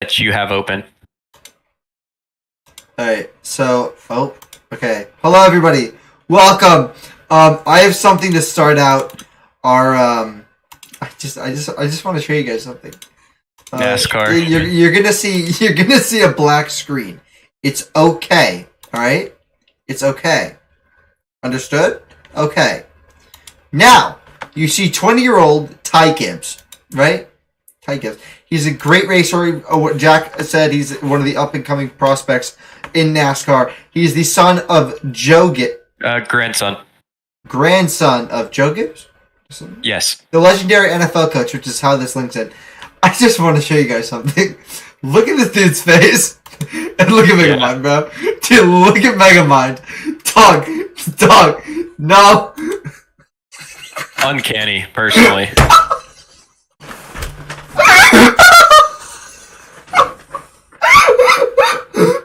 that you have open. Alright, so, okay. Hello, everybody. Welcome. I have something to start out our, I just want to show you guys something. NASCAR. You're gonna see a black screen. It's okay, alright? It's okay. Understood? Okay. Now, you see 20-year-old Ty Gibbs, right? Ty Gibbs. He's a great racer. What Jack said, he's one of the up-and-coming prospects in NASCAR. He's the son of Joe Gibbs. Grandson. Grandson of Joe Gibbs? Yes. The legendary NFL coach, which is how this links in. I just want to show you guys something. Look at this dude's face. And look at Megamind, bro. Dude, look at Megamind. Dog. No. Uncanny, personally.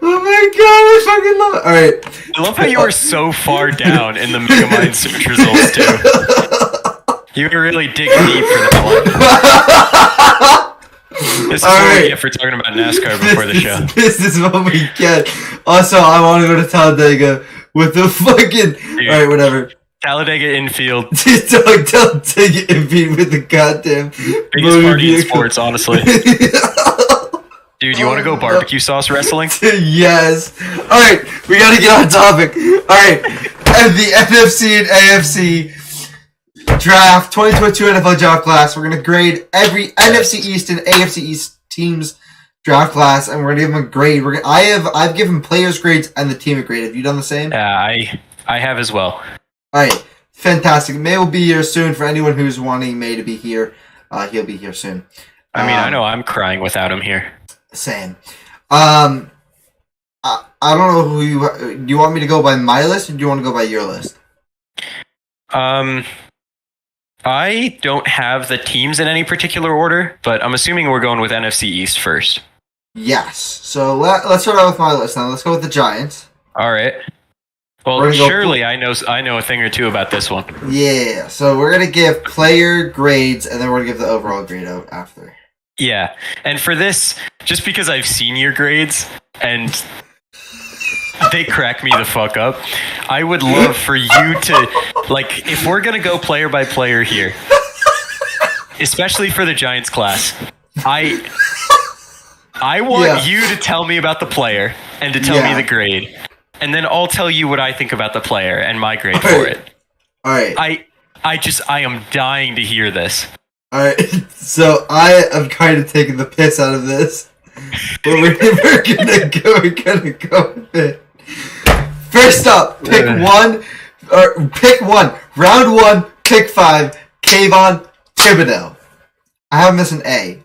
Oh my god, I fucking love it. Alright. I love how you were so far down in the Megamind search results, too. You were really digging deep for that one. This is what we get for talking about NASCAR before the show. This is what we get. Also, I want to go to Talladega with the fucking... Alright, whatever. Talladega infield. Don't take it and beat with the goddamn... Biggest party in sports, honestly. Dude, you want to go barbecue sauce wrestling? Yes. Alright, we gotta get on topic. Alright, and the NFC and AFC draft, 2022 NFL draft class. We're gonna grade every NFC East and AFC East teams draft class, and we're gonna give them a grade. I've given players grades and the team a grade. Have you done the same? I have as well. Alright, fantastic. May will be here soon for anyone who's wanting May to be here. He'll be here soon. I mean, I know I'm crying without him here. Same. I don't know who do you want me to go by my list or do you want to go by your list? I don't have the teams in any particular order, but I'm assuming we're going with NFC East first. Yes. So let's start out with my list now. Let's go with the Giants. All right. Well, surely I know a thing or two about this one. Yeah. So we're gonna give player grades, and then we're gonna give the overall grade out after. Yeah, and for this, just because I've seen your grades and they crack me the fuck up, I would love for you to, like, if we're gonna go player by player here, especially for the Giants class, I want you to tell me about the player and to tell me the grade, and then I'll tell you what I think about the player and my grade for it. All right. I am dying to hear this. Alright, so I am kind of taking the piss out of this. But we're gonna go with it. First up, pick one. Round one, pick 5, Kayvon Thibodeau. I have him as an A.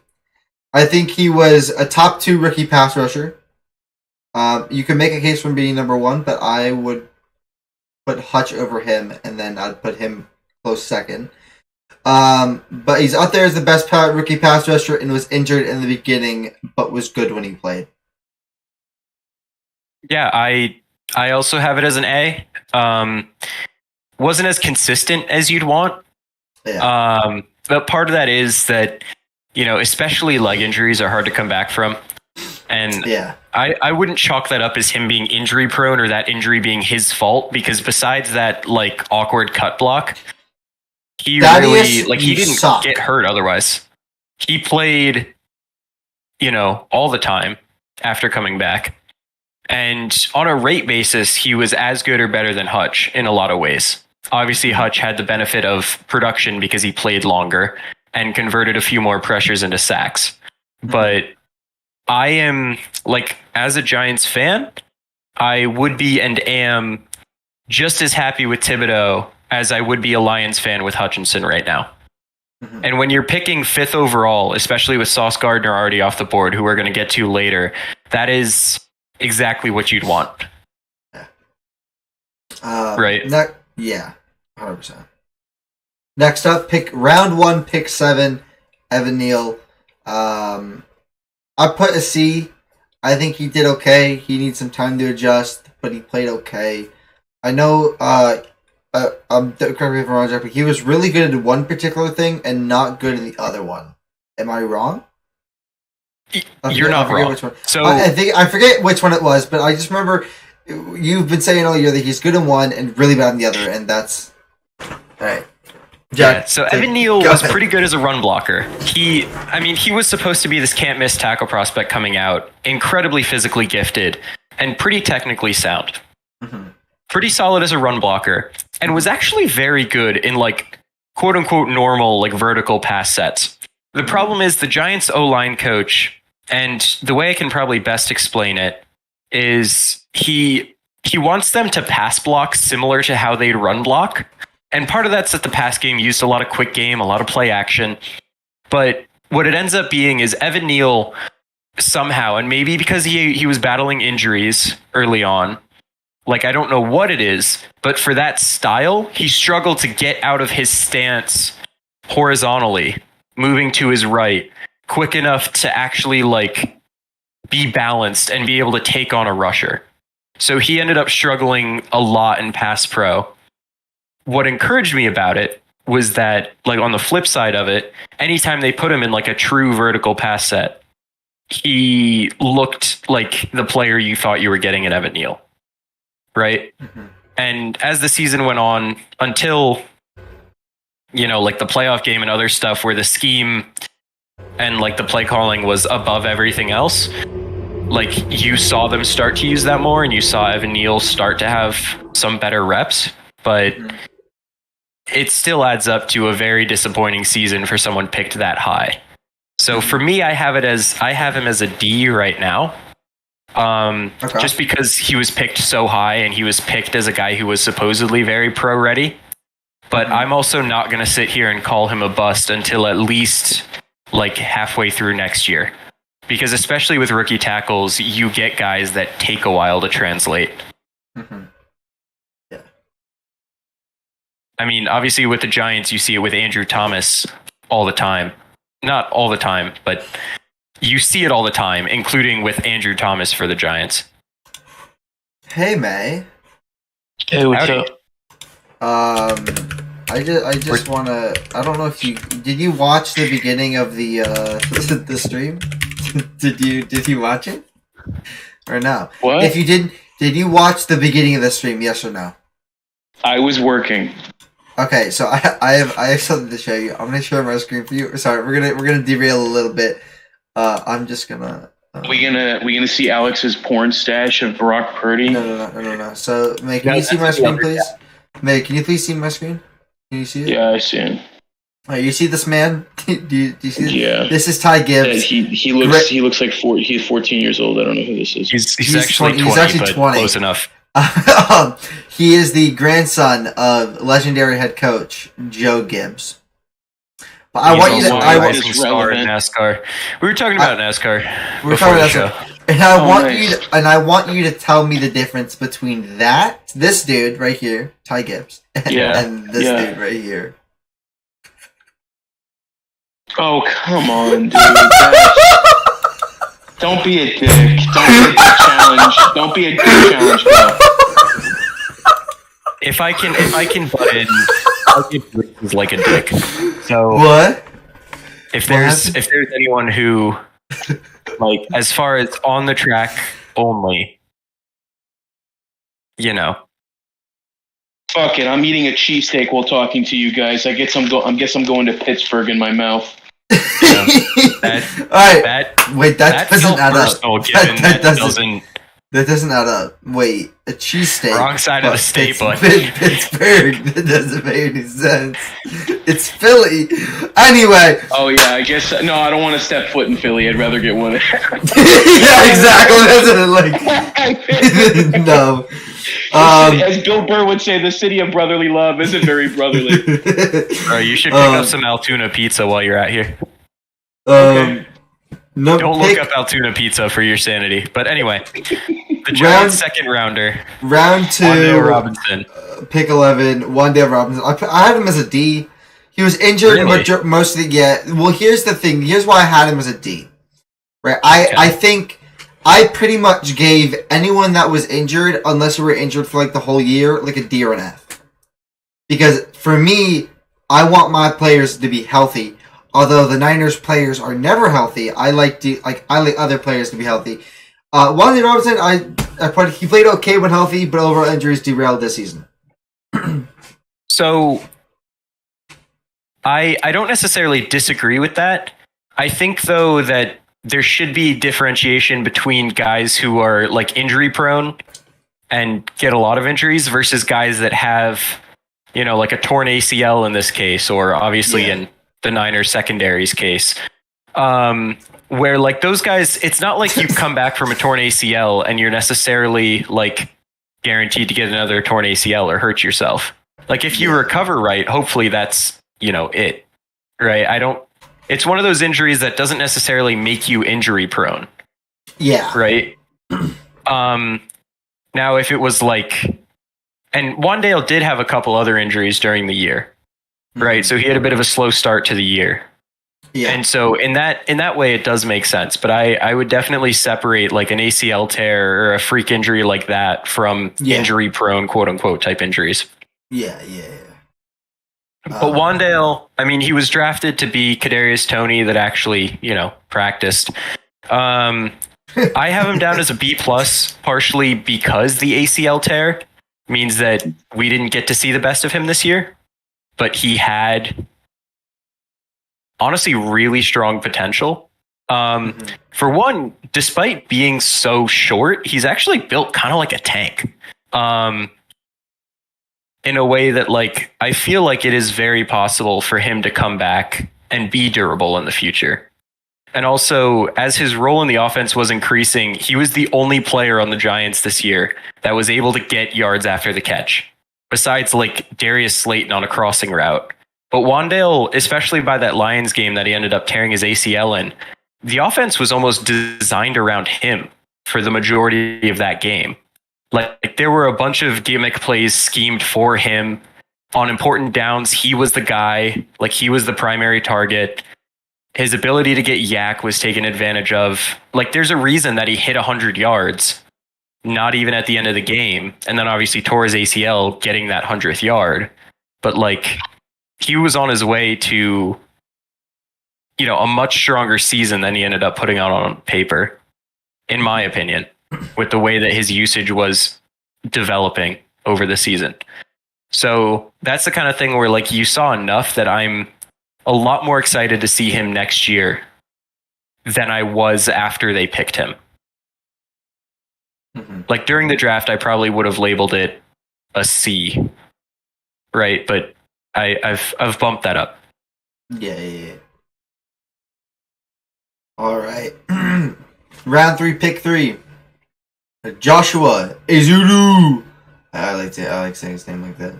I think he was a top 2 rookie pass rusher. You can make a case for him being number 1, but I would put Hutch over him, and then I'd put him close second. But he's up there as the best rookie pass rusher and was injured in the beginning, but was good when he played. Yeah, I also have it as an A. Wasn't as consistent as you'd want. Yeah. But part of that is that, especially leg injuries are hard to come back from. And I wouldn't chalk that up as him being injury prone or that injury being his fault, because besides that, awkward cut block, he didn't get hurt otherwise. He played, all the time after coming back. And on a rate basis, he was as good or better than Hutch in a lot of ways. Obviously, Hutch had the benefit of production because he played longer and converted a few more pressures into sacks. But I am, as a Giants fan, I would be and am just as happy with Thibodeau as I would be a Lions fan with Hutchinson right now. Mm-hmm. And when you're picking 5th overall, especially with Sauce Gardner already off the board, who we're going to get to later, that is exactly what you'd want. Right? 100%. Next up, round 1, pick 7, Evan Neal. I put a C. I think he did okay. He needs some time to adjust, but he played okay. I know correct me if I'm wrong, Jack, but he was really good at one particular thing and not good at the other one. Am I wrong? You're not wrong. So I forget which one it was, but I just remember you've been saying all year that he's good in one and really bad in the other, and that's all right. Jack, so Evan Neal was pretty good as a run blocker. He was supposed to be this can't miss tackle prospect coming out, incredibly physically gifted and pretty technically sound. Mm-hmm. Pretty solid as a run blocker, and was actually very good in like quote unquote normal like vertical pass sets. The problem is the Giants O-line coach, and the way I can probably best explain it is he wants them to pass block similar to how they'd run block. And part of that's that the pass game used a lot of quick game, a lot of play action. But what it ends up being is Evan Neal somehow, and maybe because he was battling injuries early on, like I don't know what it is, but for that style, he struggled to get out of his stance horizontally, moving to his right, quick enough to actually like be balanced and be able to take on a rusher. So he ended up struggling a lot in pass pro. What encouraged me about it was that, like on the flip side of it, anytime they put him in like a true vertical pass set, he looked like the player you thought you were getting in Evan Neal, right? Mm-hmm. And as the season went on, until like the playoff game and other stuff where the scheme and like the play calling was above everything else, like you saw them start to use that more, and you saw Evan Neal start to have some better reps, but. Mm-hmm. It still adds up to a very disappointing season for someone picked that high. So for me, I have him as a D right now. Okay. Just because he was picked so high and he was picked as a guy who was supposedly very pro ready. But I'm also not going to sit here and call him a bust until at least like halfway through next year. Because especially with rookie tackles, you get guys that take a while to translate. Mm-hmm. I mean, obviously with the Giants, you see it with Andrew Thomas all the time. Not all the time, but you see it all the time, including with Andrew Thomas for the Giants. Hey, May. Hey, what's up? I just want to... I don't know if you... Did you watch the beginning of the the stream? Did you watch it? Or no? What? If you didn't... Did you watch the beginning of the stream, yes or no? I was working. Okay, so I have something to show you. I'm gonna share my screen for you. Sorry, we're gonna derail a little bit. I'm just gonna. We gonna see Alex's porn stash of Brock Purdy? No. So, May, can you see my screen, please? May, can you please see my screen? Can you see it? Yeah, I see it. Alright, you see this man? do you see this? Yeah. This is Ty Gibbs. Yeah, he looks like he's 14 years old. I don't know who this is. He's actually 20. He's actually 20. Close enough. He is the grandson of legendary head coach Joe Gibbs. But I want you to. I want star in NASCAR. We were talking about NASCAR. We were talking about NASCAR, and I want you to tell me the difference between this dude right here, Ty Gibbs, and this dude right here. Oh come on, dude! Don't be a dick. Don't be a dick challenge, bro. If I can butt in, I'll give Briggs like a dick. So what? If there's anyone who, like, as far as on the track only, Fuck it, I'm eating a cheesesteak while talking to you guys. I guess I'm going to Pittsburgh in my mouth. That doesn't add up. That doesn't add up. Wait, a cheesesteak. Wrong side of the state, but Pittsburgh. That doesn't make any sense. It's Philly. Anyway. Oh yeah, I guess no. I don't want to step foot in Philly. I'd rather get one. Yeah, exactly. That's like no. As Bill Burr would say, the city of brotherly love isn't very brotherly. You should pick up some Altoona pizza while you're out here. Okay. No, don't look up Altoona pizza for your sanity. But anyway, the Giants' second rounder. Round 2. Wan'Dale Robinson. Pick 11. Wan'Dale Robinson. I had him as a D. He was injured most of the... Yeah. Well, here's the thing. Here's why I had him as a D. Right? I think I pretty much gave anyone that was injured, unless you were injured for like the whole year, like a D or an F. Because for me, I want my players to be healthy. Although the Niners players are never healthy, I like other players to be healthy. Wandy Robinson, he played okay when healthy, but overall injuries derailed this season. So I don't necessarily disagree with that. I think though that there should be differentiation between guys who are like injury prone and get a lot of injuries versus guys that have, like a torn ACL in this case, or obviously in the Niners secondary's case, where like those guys, it's not like you come back from a torn ACL and you're necessarily like guaranteed to get another torn ACL or hurt yourself. Like if you recover right, hopefully that's, it, right? It's one of those injuries that doesn't necessarily make you injury prone. Yeah. Right. Now if it was like, and Wandale did have a couple other injuries during the year, right? So he had a bit of a slow start to the year. Yeah. And so in that way, it does make sense. But I would definitely separate like an ACL tear or a freak injury like that from injury prone, quote unquote, type injuries. Yeah. But Wandale, I mean, he was drafted to be Kadarius Toney that actually, practiced. I have him down as a B+, partially because the ACL tear means that we didn't get to see the best of him this year. But he had, honestly, really strong potential. For one, despite being so short, he's actually built kind of like a tank. In a way that, like, I feel like it is very possible for him to come back and be durable in the future. And also, as his role in the offense was increasing, he was the only player on the Giants this year that was able to get yards after the catch, besides like Darius Slayton on a crossing route. But Wandale, especially by that Lions game that he ended up tearing his ACL in, the offense was almost designed around him for the majority of that game. Like there were a bunch of gimmick plays schemed for him on important downs. He was the guy, like he was the primary target. His ability to get yak was taken advantage of. Like there's a reason that he hit 100 yards, not even at the end of the game. And then obviously tore his ACL getting that 100th yard. But like he was on his way to, a much stronger season than he ended up putting out on paper, in my opinion, with the way that his usage was developing over the season. So that's the kind of thing where like you saw enough that I'm a lot more excited to see him next year than I was after they picked him. Like during the draft, I probably would have labeled it a C, right? But I've bumped that up. Yeah. All right. Round 3, pick 3. Joshua Ezeudu. I like saying his name like that.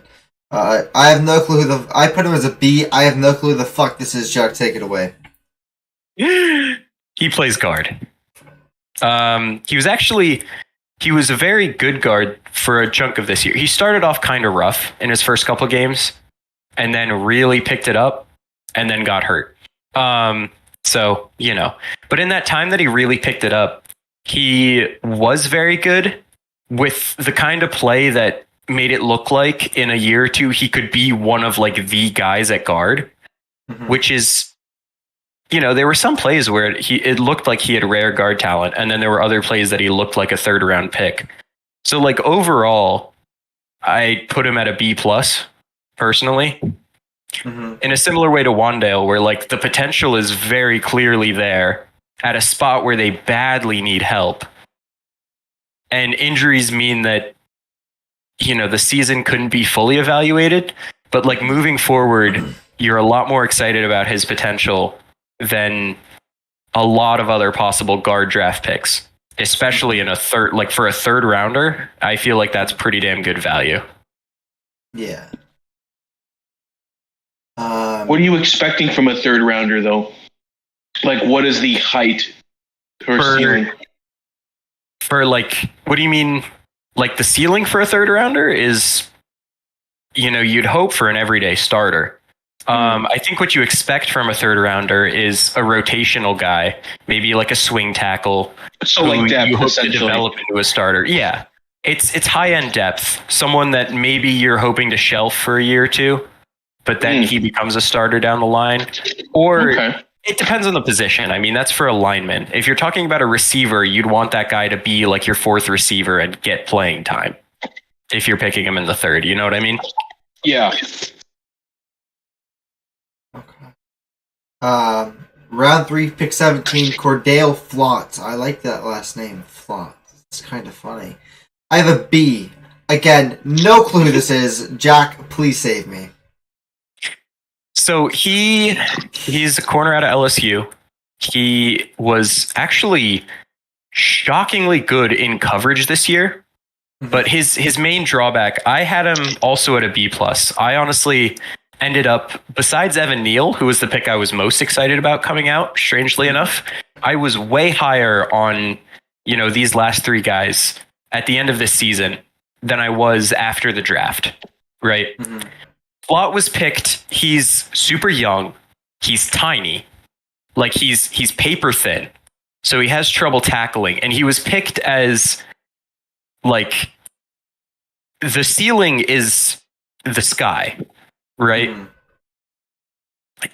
I have no clue I put him as a B. I have no clue who the fuck this is. Chuck, take it away. He plays guard. He was a very good guard for a chunk of this year. He started off kind of rough in his first couple games and then really picked it up and then got hurt. So, but in that time that he really picked it up, he was very good with the kind of play that made it look like in a year or two he could be one of like the guys at guard, which is, there were some plays where it looked like he had rare guard talent, and then there were other plays that he looked like a 3rd round pick. So like overall, I put him at a B+ personally. In a similar way to Wandale, where like the potential is very clearly there at a spot where they badly need help. And injuries mean that, the season couldn't be fully evaluated, but like moving forward, you're a lot more excited about his potential than a lot of other possible guard draft picks, especially in a third, like for a 3rd rounder. I feel like that's pretty damn good value. Yeah. What are you expecting from a 3rd rounder though? Like what is the height or ceiling? For like, what do you mean? Like the ceiling for a 3rd rounder is, you'd hope for an everyday starter. I think what you expect from a 3rd rounder is a rotational guy, maybe like a swing tackle. So like depth, you hope to develop into a starter. Yeah, it's high end depth. Someone that maybe you're hoping to shelf for a year or two, but then he becomes a starter down the line. Or it depends on the position. I mean, that's for a lineman. If you're talking about a receiver, you'd want that guy to be like your fourth receiver and get playing time if you're picking him in the third. You know what I mean? Yeah. Okay. Round 3, pick 17, Cordale Flott. I like that last name, Flott. It's kind of funny. I have a B. Again, no clue who this is. Jack, please save me. So he's a corner out of LSU. He was actually shockingly good in coverage this year, but his main drawback, I had him also at a B+. I honestly ended up, besides Evan Neal, who was the pick I was most excited about coming out, strangely enough, I was way higher on, these last 3 guys at the end of this season than I was after the draft, right? Flott was picked. He's super young. He's tiny. Like he's paper thin. So he has trouble tackling. And he was picked as like the ceiling is the sky, right?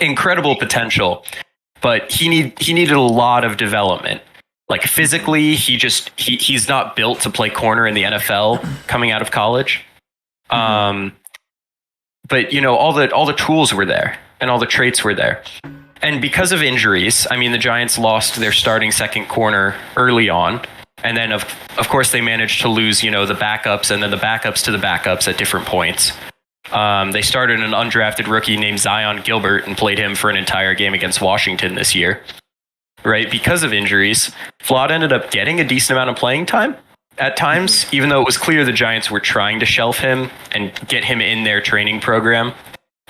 Incredible potential. But he needed a lot of development. Like physically, he's not built to play corner in the NFL coming out of college. But all the tools were there and all the traits were there. And because of injuries, I mean, the Giants lost their starting second corner early on. And then of course they managed to lose, the backups and then the backups to the backups at different points. They started an undrafted rookie named Zion Gilbert and played him for an entire game against Washington this year. Right? Because of injuries, Flott ended up getting a decent amount of playing time at times, even though it was clear the Giants were trying to shelf him and get him in their training program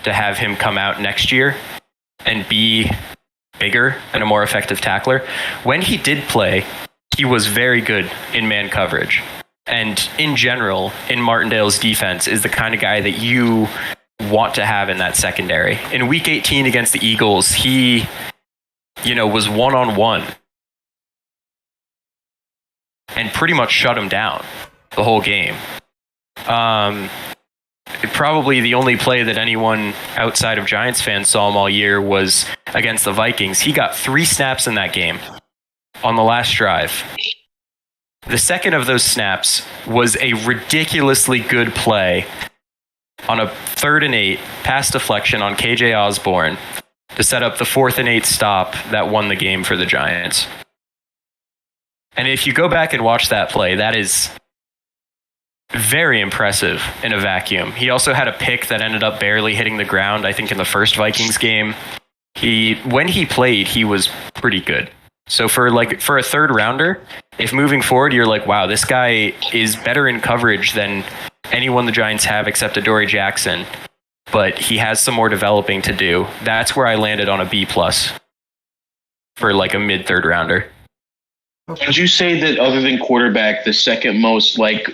to have him come out next year and be bigger and a more effective tackler. When he did play, he was very good in man coverage. And in general, in Martindale's defense, is the kind of guy that you want to have in that secondary. In Week 18 against the Eagles, he, was one-on-one and pretty much shut him down the whole game. Probably the only play that anyone outside of Giants fans saw him all year was against the Vikings. He got 3 snaps in that game on the last drive. The second of those snaps was a ridiculously good play on a 3rd and 8 pass deflection on KJ Osborne to set up the 4th and 8 stop that won the game for the Giants. And if you go back and watch that play, that is very impressive in a vacuum. He also had a pick that ended up barely hitting the ground, I think, in the first Vikings game. When he played, he was pretty good. So for a third rounder, if moving forward, you're like, wow, this guy is better in coverage than anyone the Giants have except Adoree Jackson, but he has some more developing to do. That's where I landed on a B+ for a mid-third rounder. Would you say that other than quarterback, the second most like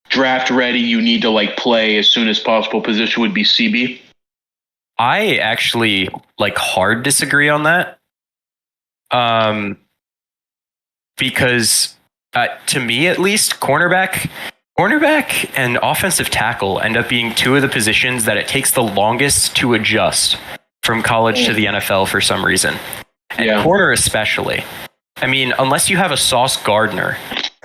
draft ready, you need to play as soon as possible position would be CB? I actually hard disagree on that. Because to me at least, cornerback and offensive tackle end up being 2 of the positions that it takes the longest to adjust from college to the NFL for some reason. And corner especially. I mean, unless you have a Sauce Gardner,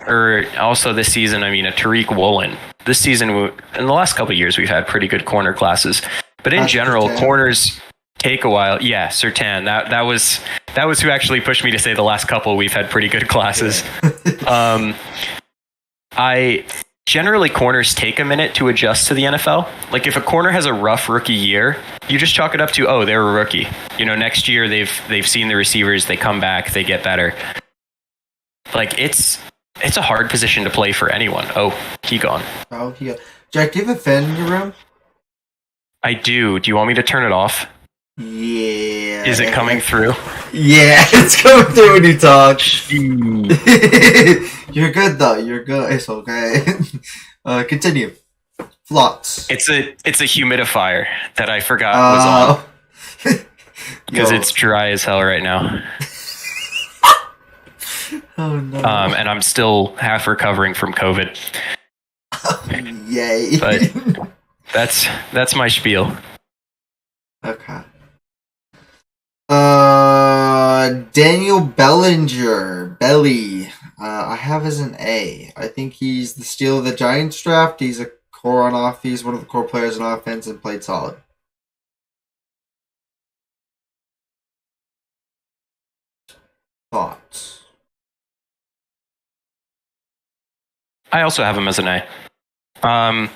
or also this season, a Tariq Woolen. This season, in the last couple of years, we've had pretty good corner classes. But in general, corners take a while. Yeah, Surtain. That was who actually pushed me to say the last couple we've had pretty good classes. Generally, corners take a minute to adjust to the NFL. If a corner has a rough rookie year, you just chalk it up to, oh, they're a rookie. Next year they've seen the receivers, they come back, they get better. It's a hard position to play for anyone. Oh, he gone. Oh, he gone. Jack, do you have a fan in your room? I do. Do you want me to turn it off? Yeah. Is it coming through? Yeah, it's coming through when you talk. You're good though. You're good. It's okay. Continue. Flots. It's a humidifier that I forgot was on. Because it's dry as hell right now. Oh no. And I'm still half recovering from COVID. Yay. But That's my spiel. Okay. Daniel Bellinger. Belly. I have as an A. I think he's the steal of the Giants draft. He's a core on off. He's one of the core players on offense and played solid. Thoughts? I also have him as an A.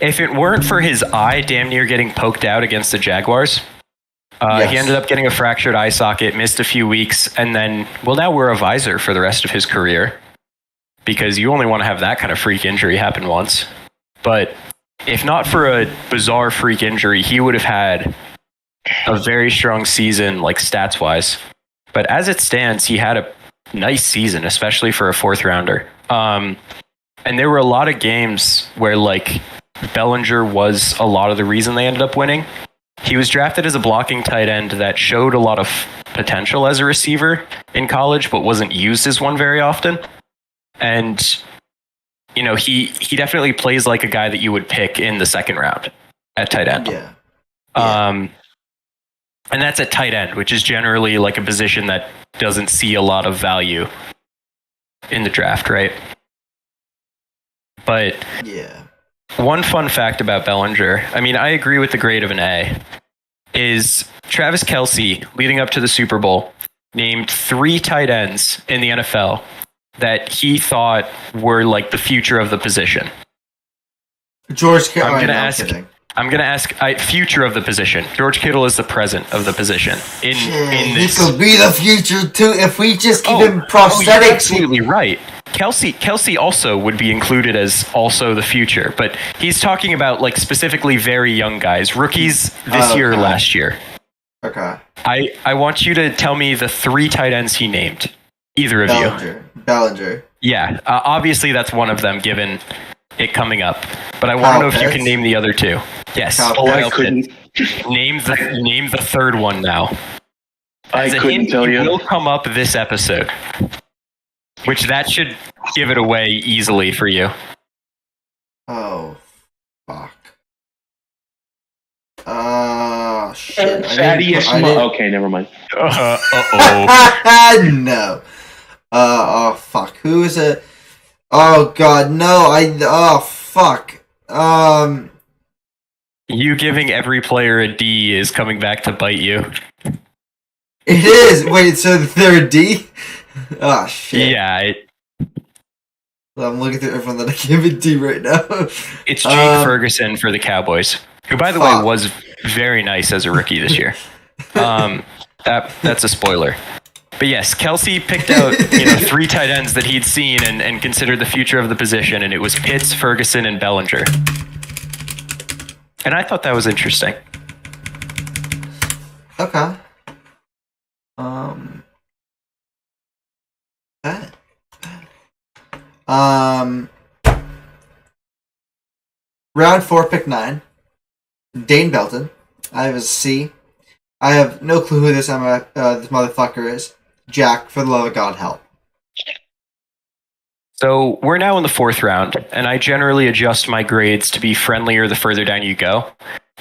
If it weren't for his eye damn near getting poked out against the Jaguars, he ended up getting a fractured eye socket, missed a few weeks, and then, well, now wear a visor for the rest of his career because you only want to have that kind of freak injury happen once. But if not for a bizarre freak injury, he would have had a very strong season, like stats-wise. But as it stands, he had a nice season, especially for a fourth rounder. And there were a lot of games where, like, Bellinger was a lot of the reason they ended up winning. He was drafted as a blocking tight end that showed a lot of potential as a receiver in college, but wasn't used as one very often. And, you know, he definitely plays like a guy that you would pick in the second round at tight end. Yeah. And that's at tight end, which is generally like a position that doesn't see a lot of value in the draft, right? But yeah. One fun fact about Bellinger, I mean, I agree with the grade of an A, is Travis Kelce, leading up to the Super Bowl, named 3 tight ends in the NFL that he thought were like the future of the position. George Kittle. I'm gonna ask future of the position. George Kittle is the present of the position. In this, he could be the future too if we just give him prosthetics. You're absolutely right. Kelce also would be included as also the future, but he's talking about like specifically very young guys, rookies this year or last year. Okay. I want you to tell me the 3 tight ends he named. Either of you. Bellinger. Yeah, obviously that's one of them given it coming up, but I want to know if you can name the other 2. Yes. I couldn't. Name the third one now. I couldn't tell you. It will come up this episode, which that should give it away easily for you. Oh, fuck. Shit. Okay, never mind. No. Oh, fuck. Who is it? Oh, God, no. Oh, fuck. You giving every player a D is coming back to bite you. It is. Wait, so they're a D? Oh, shit. Yeah. I'm looking through everyone that I give a D right now. It's Jake Ferguson for the Cowboys, who, by the way, was very nice as a rookie this year. That's a spoiler. But yes, Kelce picked out 3 tight ends that he'd seen and considered the future of the position, and it was Pitts, Ferguson, and Bellinger. And I thought that was interesting. Okay. Round 4, pick 9. Dane Belton. I have a C. I have no clue who this motherfucker is. Jack, for the love of God, help. So we're now in the 4th round, and I generally adjust my grades to be friendlier the further down you go.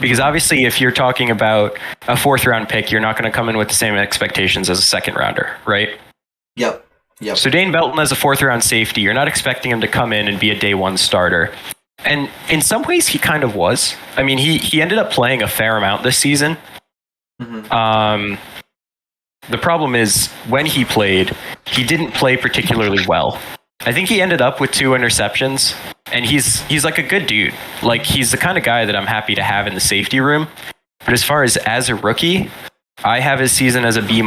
Because obviously, if you're talking about a 4th round pick, you're not going to come in with the same expectations as a 2nd rounder, right? Yep. So Dane Belton as a 4th round safety, you're not expecting him to come in and be a day 1 starter. And in some ways, he kind of was. I mean, he ended up playing a fair amount this season. Mm-hmm. The problem is, when he played, he didn't play particularly well. I think he ended up with 2 interceptions, and he's like a good dude. Like, he's the kind of guy that I'm happy to have in the safety room. But as far as a rookie, I have his season as a B-.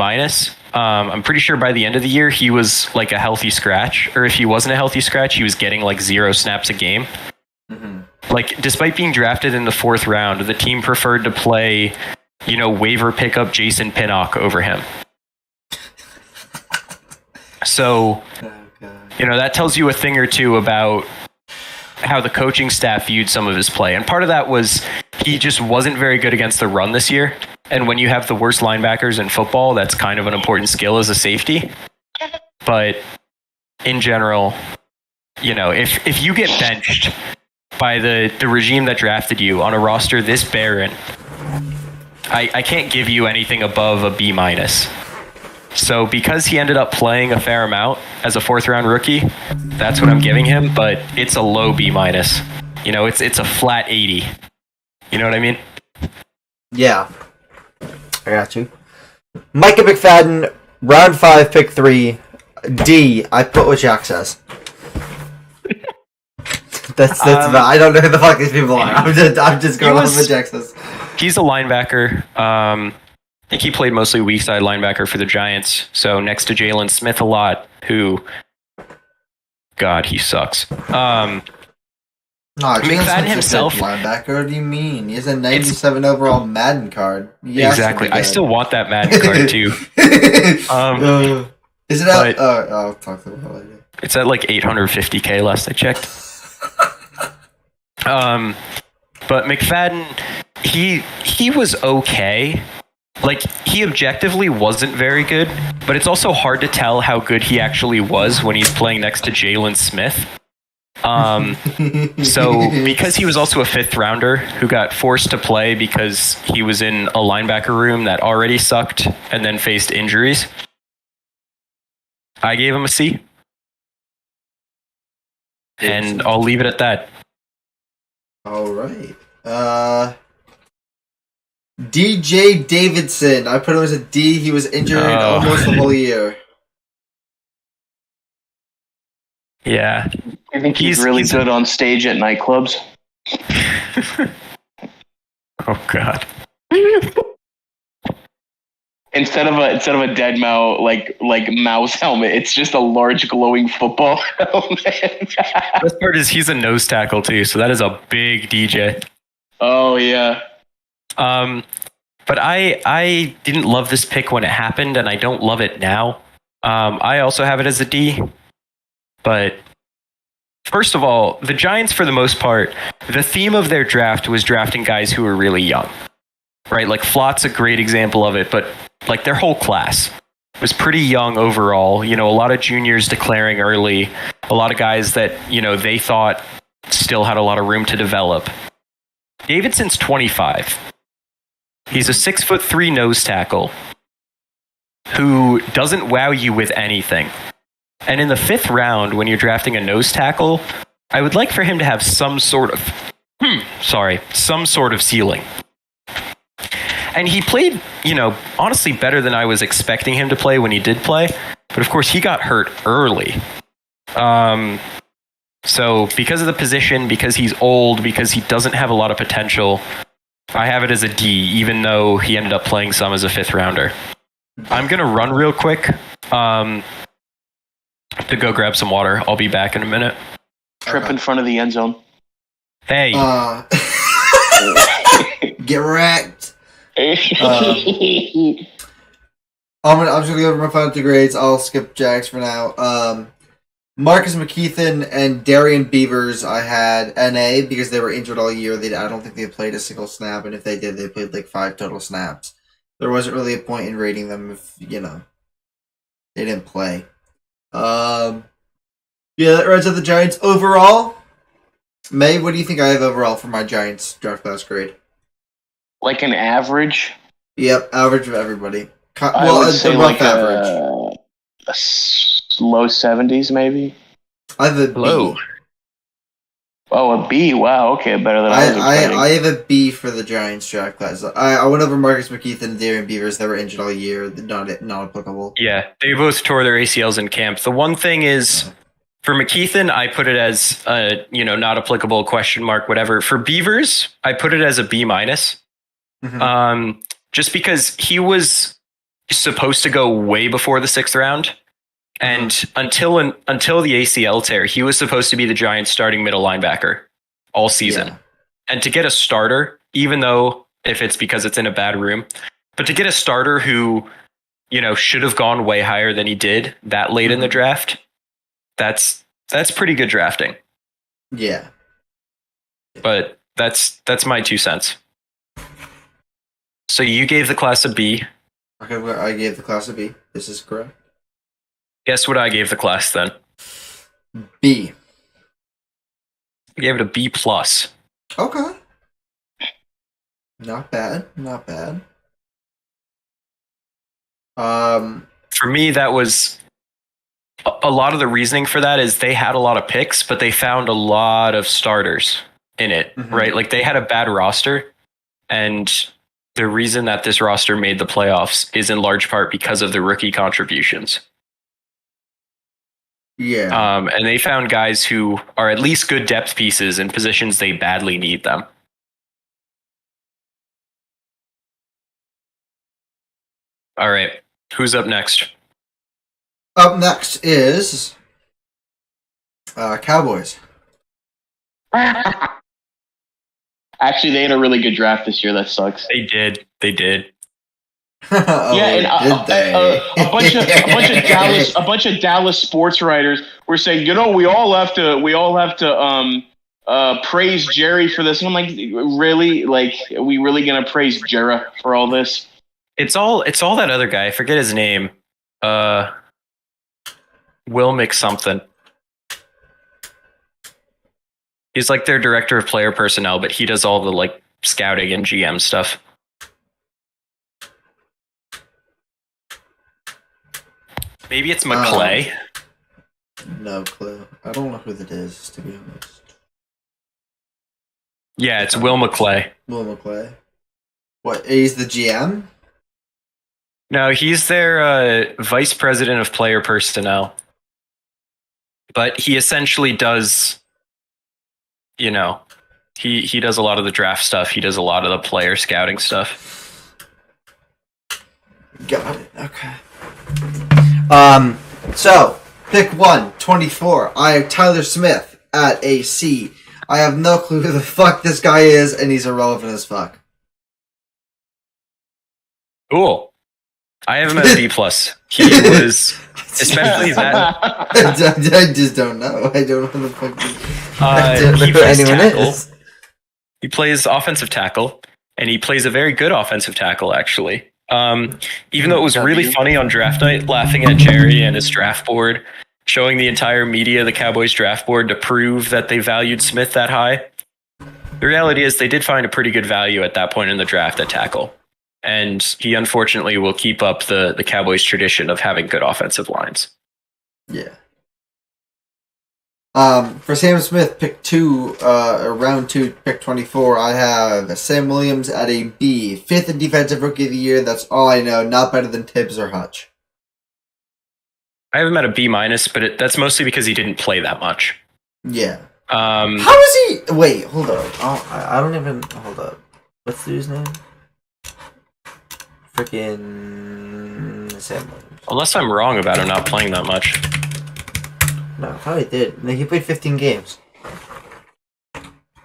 I'm pretty sure by the end of the year, he was like a healthy scratch. Or if he wasn't a healthy scratch, he was getting like 0 snaps a game. Mm-hmm. Like, despite being drafted in the 4th round, the team preferred to play, waiver pickup Jason Pinnock over him. So, that tells you a thing or two about how the coaching staff viewed some of his play. And part of that was he just wasn't very good against the run this year. And when you have the worst linebackers in football, that's kind of an important skill as a safety. But in general, if you get benched by the regime that drafted you on a roster this barren, I can't give you anything above a B minus. So because he ended up playing a fair amount as a 4th round rookie, that's what I'm giving him. But it's a low B minus. It's a flat 80. You know what I mean? Yeah, I got you. Micah McFadden, round 5, pick 3. D. I put what Jack says. That's I don't know who the fuck these people are. I'm just going off what Jack says. He's a linebacker. I think he played mostly weak side linebacker for the Giants. So next to Jalen Smith a lot, who, God, he sucks. McFadden himself, linebacker. What do you mean? He has a 97 overall Madden card. Exactly. I still want that Madden card too. Is it out? I'll talk about it later. It's at like 850K last I checked. But McFadden, he was okay. Like, he objectively wasn't very good, but it's also hard to tell how good he actually was when he's playing next to Jalen Smith. So because he was also a 5th rounder who got forced to play because he was in a linebacker room that already sucked and then faced injuries, I gave him a C. And I'll leave it at that. All right. DJ Davidson. I put him as a D. He was injured almost the whole year. Yeah. I think he's really good on stage at nightclubs. Oh God. Instead of a dead mouse like mouse helmet, it's just a large glowing football helmet. Best part is he's a nose tackle too, so that is a big DJ. Oh yeah. But I didn't love this pick when it happened, and I don't love it now. I also have it as a D. But first of all, the Giants, for the most part, the theme of their draft was drafting guys who were really young. Right? Like, Flott's a great example of it, but like their whole class was pretty young overall. A lot of juniors declaring early, a lot of guys that, they thought still had a lot of room to develop. Davidson's 25. He's a 6'3" nose tackle who doesn't wow you with anything. And in the 5th round, when you're drafting a nose tackle, I would like for him to have some sort of ceiling. And he played, honestly better than I was expecting him to play when he did play. But of course, he got hurt early. So because of the position, because he's old, because he doesn't have a lot of potential, I have it as a D, even though he ended up playing some as a 5th rounder. I'm going to run real quick to go grab some water. I'll be back in a minute. Trip in front of the end zone. Hey. Get wrecked. I'm just going to go over my final 2 grades. I'll skip Jags for now. Marcus McKeithen and Darian Beavers, I had NA because they were injured all year. I don't think they played a single snap, and if they did, they played like 5 total snaps. There wasn't really a point in rating them if, they didn't play. That rounds out the Giants overall. May, what do you think I have overall for my Giants draft class grade? Like an average? Yep, average of everybody. I would say like average. A low 70s, maybe? I have a B. Low. Oh, a B. Wow, okay, better than I was expecting. I have a B for the Giants draft class. I went over Marcus McKeithen and Darian Beavers that were injured all year. Not applicable. Yeah, they both tore their ACLs in camp. The one thing is, for McKeithen, I put it as a, not applicable, question mark, whatever. For Beavers, I put it as a B minus. Mm-hmm. Just because he was supposed to go way before the 6th round. And until the ACL tear, he was supposed to be the Giants' starting middle linebacker all season. Yeah. And to get a starter, even though if it's because it's in a bad room, but to get a starter who, should have gone way higher than he did that late in the draft, that's pretty good drafting. Yeah. But that's my 2 cents. So you gave the class a B. Okay, well, I gave the class a B. This is correct. Guess what I gave the class then? B. I gave it a B plus. Okay. Not bad. Not bad. For me, that was a lot of the reasoning for that is they had a lot of picks, but they found a lot of starters in it, right? Like they had a bad roster, and the reason that this roster made the playoffs is in large part because of the rookie contributions. Yeah. And they found guys who are at least good depth pieces in positions they badly need them. All right. Who's up next? Up next is Cowboys. Actually, they had a really good draft this year. That sucks. They did. Oh, yeah, and a bunch of Dallas sports writers were saying, we all have to praise Jerry for this. And I'm like, really? Like, are we really gonna praise Jerry for all this? It's all that other guy. I forget his name. Will McSomething. He's like their director of player personnel, but he does all the like scouting and GM stuff. Maybe it's McClay. No clue. I don't know who that is, to be honest. Yeah, it's Will McClay. Will McClay. What? He's the GM? No, he's their vice president of player personnel. But he essentially does, he does a lot of the draft stuff. He does a lot of the player scouting stuff. Got it. Okay. So, pick 1, 24. I have Tyler Smith at AC. I have no clue who the fuck this guy is, and he's irrelevant as fuck. Cool. I have him at a B+. He was, especially that. I just don't know. I don't know who the fuck he plays tackle. Is. He plays offensive tackle, and he plays a very good offensive tackle, actually. Even though it was really funny on draft night, laughing at Jerry and his draft board, showing the entire media of the Cowboys draft board to prove that they valued Smith that high. The reality is they did find a pretty good value at that point in the draft at tackle. And he unfortunately will keep up the Cowboys tradition of having good offensive lines. Yeah. For Sam Smith, pick 2, round 2, pick 24, I have Sam Williams at a B. 5th in Defensive Rookie of the Year, that's all I know. Not better than Tibbs or Hutch. I have him at a B-, but that's mostly because he didn't play that much. Yeah. How is he... Wait, hold up. I don't even... Hold up. What's the dude's name? Freaking Sam Williams. Unless I'm wrong about him not playing that much. No, I thought he did. He played 15 games.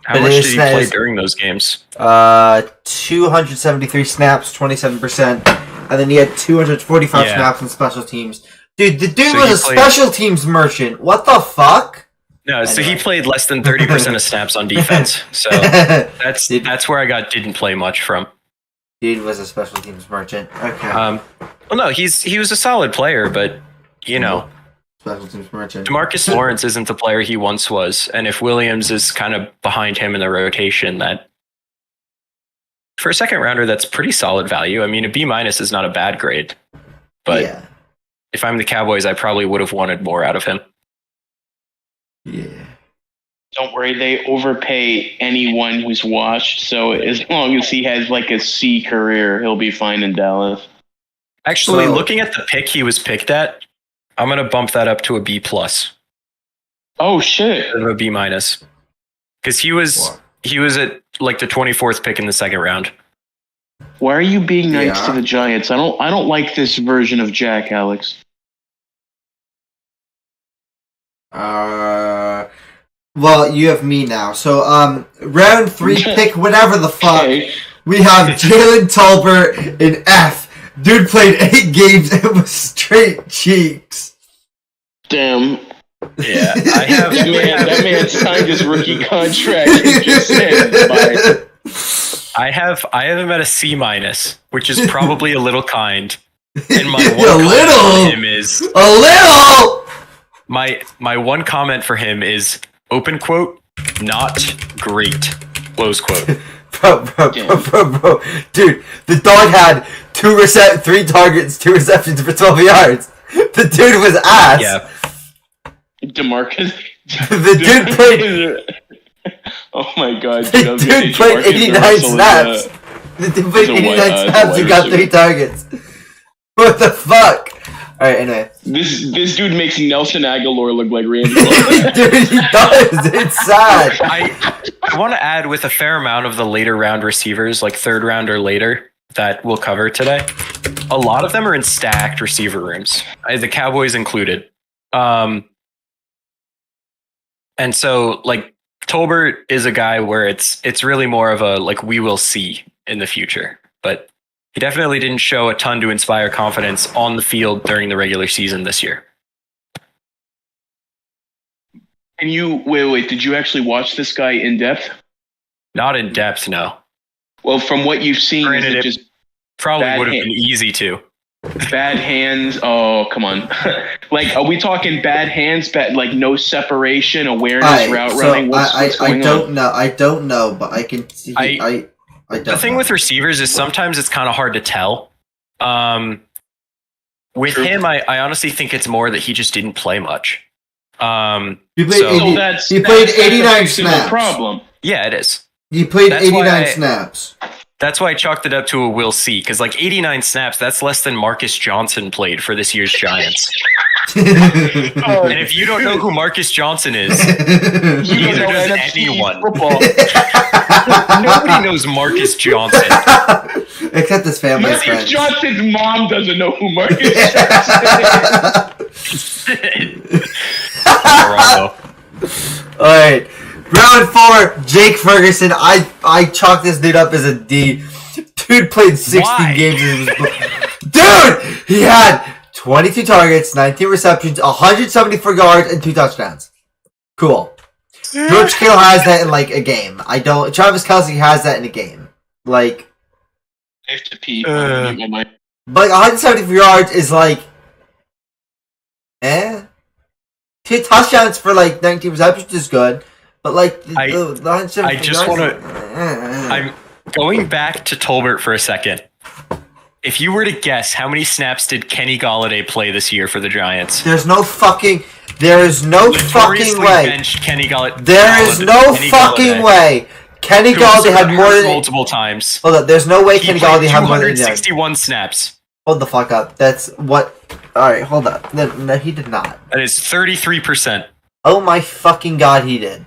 How much did he play during those games? 273 snaps, 27%. And then he had 245 snaps in special teams. Dude, the dude was a special teams merchant. What the fuck? No, so he played less than 30% of snaps on defense. So that's where I got didn't play much from. Dude was a special teams merchant. Okay. Well, no, he was a solid player, but special teams merchant. DeMarcus Lawrence isn't the player he once was, and if Williams is kind of behind him in the rotation, that for a second rounder, that's pretty solid value. I mean, a B- is not a bad grade, but if I'm the Cowboys, I probably would have wanted more out of him. Yeah. Don't worry, they overpay anyone who's washed, so as long as he has like a C career, he'll be fine in Dallas. Actually, looking at the pick he was picked at, I'm going to bump that up to a B+. Oh, shit. Instead of a B-. Because he was at like the 24th pick in the second round. Why are you being nice to the Giants? I don't like this version of Jack, Alex. Well, you have me now. So, round 3 pick, whatever the fuck. Okay. We have Jalen Tolbert in F. Dude played 8 games and was straight cheeks. Damn. Yeah, that man signed his rookie contract and just said bye. I have him at a C-, which is probably a little kind. And my one comment for him is a little. My one comment for him is open quote, not great. Close quote. Bro. Dude, the dog had 3 targets, 2 receptions for 12 yards. The dude was ass. Yeah. DeMarcus. The dude played. Oh my god. The dude played 89 snaps. The dude played 89 snaps and got 3 targets. What the fuck? Alright, anyway. This dude makes Nelson Aguilar look like Randy. Dude, he does. It's sad. I want to add, with a fair amount of the later round receivers, like 3rd round or later, that we'll cover today, a lot of them are in stacked receiver rooms, the Cowboys included. And so, like, Tolbert is a guy where it's really more of a, like, we will see in the future. But he definitely didn't show a ton to inspire confidence on the field during the regular season this year. And wait, did you actually watch this guy in depth? Not in depth, no. Well, from what you've seen, Granted, is it just probably bad would have been easy to. bad hands? Oh, come on. Like, are we talking bad hands, like no separation, awareness, route running? What's going on? I don't know, but I can see. I don't the thing know. with receivers is sometimes it's kind of hard to tell. With True. him, I honestly think it's more that he just didn't play much. He played, So he played 89 the snaps. problem. Yeah, it is. He played That's why 89 snaps. That's why I chalked it up to a we'll see, because like 89 snaps, that's less than Marcus Johnson played for this year's Giants. And if you don't know who Marcus Johnson is, neither does anyone. Nobody knows Marcus Johnson. Except his family Marcus friends. Johnson's mom doesn't know who Marcus Johnson is. Alright. Round 4, Jake Ferguson. I chalked this dude up as a D. Dude played 60 Why? games. Dude! He had 22 targets, 19 receptions, 174 yards, and 2 touchdowns. Cool. George Kittle has that in like a game. Travis Kelce has that in a game. Like, I have to pee. but like 174 yards is like, 2 touchdowns for like 19 receptions is good. But like, I just want to. I'm going back to Tolbert for a second. If you were to guess, how many snaps did Kenny Golladay play this year for the Giants? There is no fucking way. Benched Kenny Golladay. There is no fucking way. Kenny Golladay had more than multiple times. Hold up, there's no way Kenny Golladay had more than 261 snaps. Hold the fuck up. That's what. All right, hold up. No, he did not. That is 33%. Oh my fucking god, he did.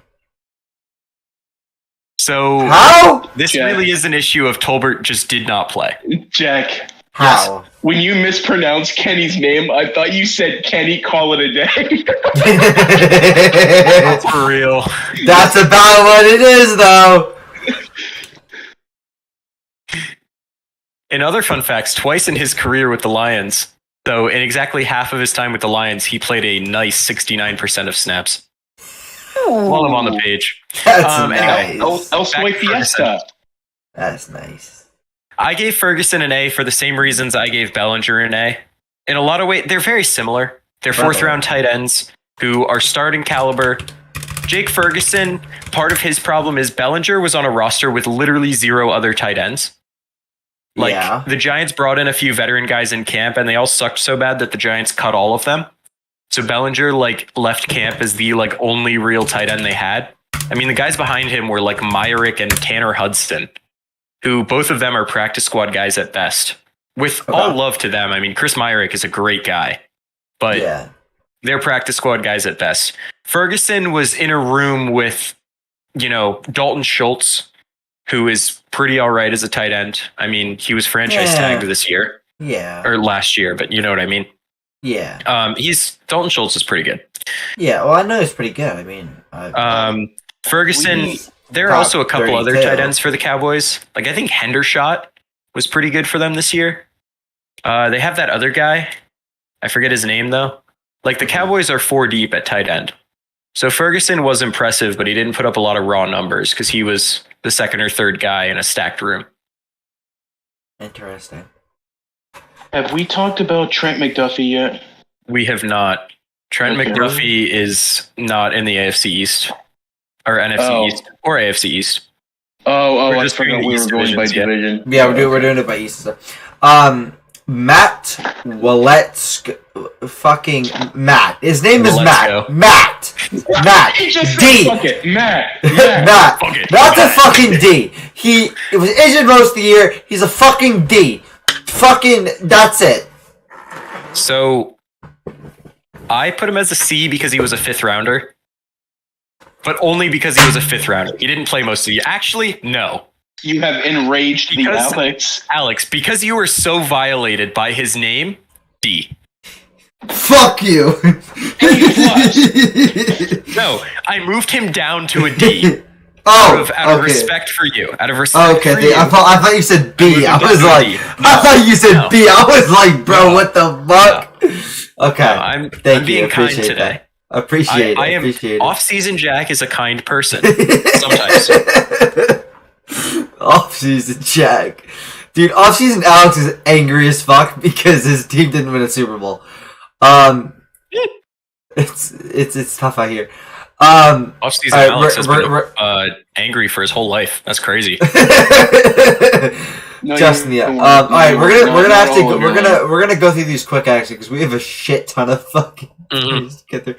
So how? This really is an issue of Tolbert just did not play. Jack. How? When you mispronounced Kenny's name, I thought you said Kenny call it a day. That's for real. That's about what it is, though. In other fun facts, twice in his career with the Lions, though in exactly half of his time with the Lions, he played a nice 69% of snaps. While I'm on the page. That's nice. El Soy Fiesta. That's nice. I gave Ferguson an A for the same reasons I gave Bellinger an A. In a lot of ways, they're very similar. They're 4th round tight ends who are starting caliber. Jake Ferguson, part of his problem is Bellinger was on a roster with literally 0 other tight ends. Like, the Giants brought in a few veteran guys in camp, and they all sucked so bad that the Giants cut all of them. So Bellinger, like, left camp as the, like, only real tight end they had. I mean, the guys behind him were, like, Myrick and Tanner Hudson, who both of them are practice squad guys at best. With all love to them, I mean, Chris Myrick is a great guy, but they're practice squad guys at best. Ferguson was in a room with, Dalton Schultz, who is pretty all right as a tight end. I mean, he was franchise tagged this year. Yeah. Or last year, but you know what I mean? Yeah. Dalton Schultz is pretty good. Yeah, well, I know he's pretty good. I mean, Ferguson, there are also a couple other tight ends for the Cowboys. Like, I think Hendershot was pretty good for them this year. They have that other guy. I forget his name, though. Like, the Cowboys are 4 deep at tight end. So Ferguson was impressive, but he didn't put up a lot of raw numbers because he was the 2nd or 3rd guy in a stacked room. Interesting. Have we talked about Trent McDuffie yet? We have not. Trent McDuffie is not in the AFC East. or NFC East or AFC East. I forgot we were going by division. Yeah, we're doing it by East. Matt Waletsk, fucking Matt. His name is Matt. Matt. D. Fuck it. Matt. Matt. That's a fucking D. He was injured most of the year. He's a fucking D. Fucking, that's it. So, I put him as a C because he was a 5th rounder. But only because he was a 5th rounder. He didn't play most of the year. Actually, no. You have enraged the Alex. Alex, because you were so violated by his name, D. Fuck you. No, I moved him down to a D. Out of respect for you. Out of respect for you. I thought you said B. I thought you said B. I was like, bro, what the fuck? Okay. I'm being kind today. Appreciate it. Off-season Jack is a kind person. Sometimes. Off-season Jack. Dude, off-season Alex is angry as fuck because his team didn't win a Super Bowl. It's tough out here. Off-season Alex has been angry for his whole life. That's crazy. Justin, yeah. All right, we're gonna go through these quick actually because we have a shit ton of fucking things to get through.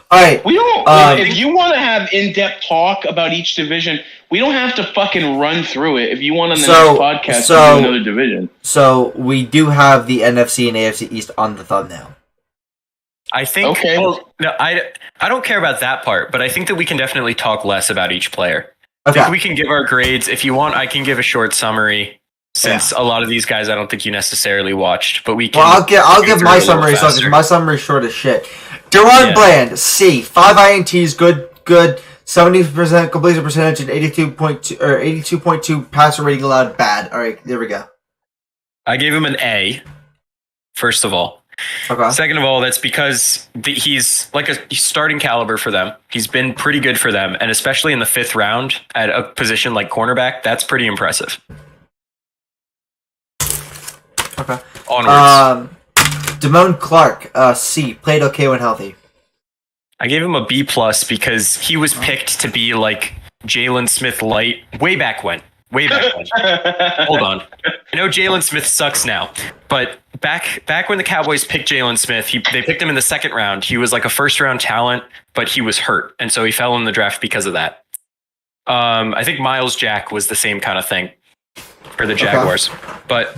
All right, we don't. If you want to have in-depth talk about each division, we don't have to fucking run through it. If you want on the next podcast to do another division. So we do have the NFC and AFC East on the thumbnail. I think. Okay. Well, no, I don't care about that part, but I think that we can definitely talk less about each player. Okay. I think we can give our grades. If you want, I can give a short summary. Since a lot of these guys, I don't think you necessarily watched, but we can. Well, I'll give my summary. So my summary is short as shit. Deron Bland, C, 5 INTs, good, 70% completion percentage, and 82.2 passer rating allowed, bad. All right, there we go. I gave him an A. First of all. Okay. Second of all, that's because he's like he's starting caliber for them. He's been pretty good for them, and especially in the 5th round at a position like cornerback, that's pretty impressive. Okay. Onwards. Damone Clark, C, played okay when healthy. I gave him a B+ because he was picked to be like Jalen Smith light way back when. Hold on. I know Jalen Smith sucks now, but back when the Cowboys picked Jalen Smith, they picked him in the 2nd round. He was like a 1st-round talent, but he was hurt, and so he fell in the draft because of that. I think Miles Jack was the same kind of thing for the Jaguars. Okay. But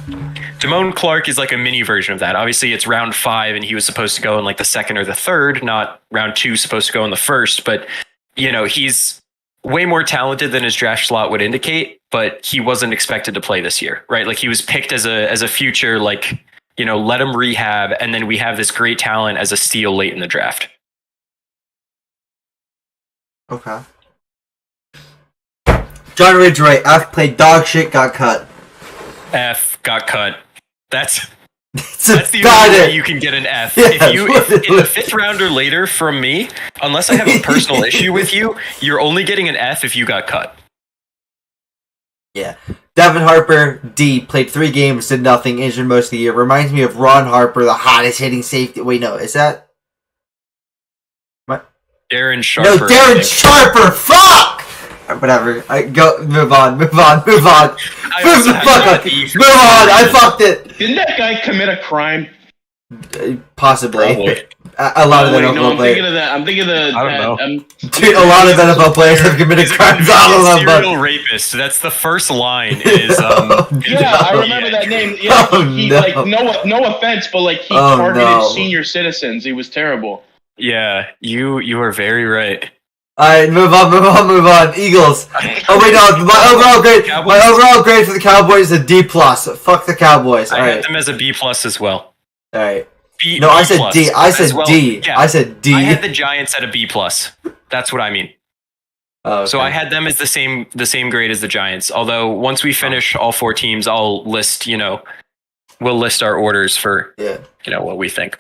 Damone Clark is like a mini version of that. Obviously, it's round 5, and he was supposed to go in like the 2nd or the 3rd, not round 2, supposed to go in the 1st. But, you know, he's way more talented than his draft slot would indicate, but he wasn't expected to play this year, right? Like, he was picked as a future, like, you know, let him rehab, and then we have this great talent as a steal late in the draft. Okay. John Ridgeway, F, played dog shit, got cut. F, got cut. That's the only way you can get an F. Yeah, if in the 5th round or later from me, unless I have a personal issue with you, you're only getting an F if you got cut. Yeah. Devin Harper, D, played 3 games, did nothing, injured most of the year. Reminds me of Ron Harper, the hottest hitting safety. Wait, no, is that? What? Darren Sharper. No, Darren Sharper, fuck! Whatever. Move on. Move on. I fucked it. Didn't that guy commit a crime? Possibly. Probably. A lot of NFL players. I'm thinking of the. I don't know. Dude, a lot of NFL players have committed crimes. I don't know. Serial rapist. That's the first line. Is I remember that name. Yeah, he like no offense, but like he targeted senior citizens. He was terrible. Yeah, you are very right. Alright, move on. Eagles. Oh wait, no, my overall grade for the Cowboys is a D+. Fuck the Cowboys. I had them as a B+ as well. Alright. I said D. I said D. Yeah. I said D. I had the Giants at a B+. That's what I mean. Oh, okay. So I had them as the same grade as the Giants. Although once we finish all 4 teams, I'll list, we'll list our orders for what we think.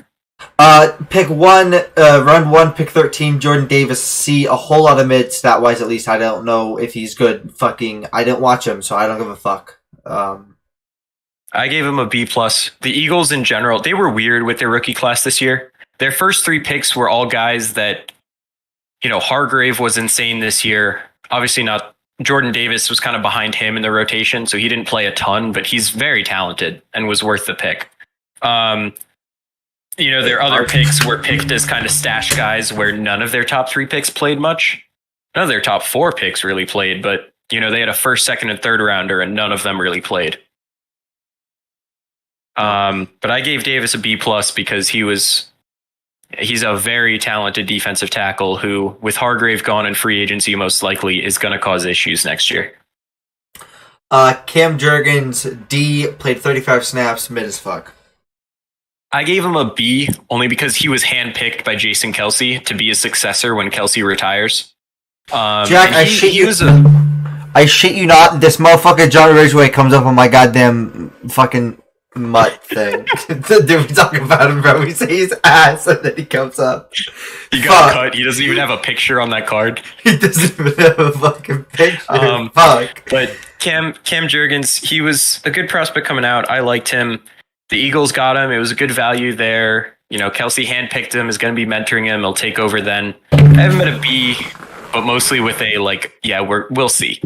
Pick 1, run 1, pick 13, Jordan Davis, C, a whole lot of mid, stat-wise at least. I don't know if he's good. I didn't watch him, so I don't give a fuck. I gave him a B+. The Eagles in general, they were weird with their rookie class this year. Their first 3 picks were all guys that Hargrave was insane this year. Obviously not. Jordan Davis was kind of behind him in the rotation, so he didn't play a ton, but he's very talented and was worth the pick. Their other picks were picked as kind of stash guys where none of their top 3 picks played much. None of their top 4 picks really played, but they had a first, second, and third rounder, and none of them really played. But I gave Davis a B+ because he's a very talented defensive tackle who, with Hargrave gone in free agency, most likely is going to cause issues next year. Cam Jurgens, D, played 35 snaps, mid as fuck. I gave him a B only because he was handpicked by Jason Kelce to be his successor when Kelce retires. Jack, I shit you not. This motherfucker John Ridgeway comes up on my goddamn fucking mutt thing. Dude, we talk about him, bro. We say his ass, and then he comes up. He got cut. He doesn't even have a picture on that card. He doesn't even have a fucking picture. Fuck. But Cam Jurgens, he was a good prospect coming out. I liked him. The Eagles got him. It was a good value there. Kelce handpicked him, is going to be mentoring him. He'll take over then. I have him at a B, but mostly with a, we'll see.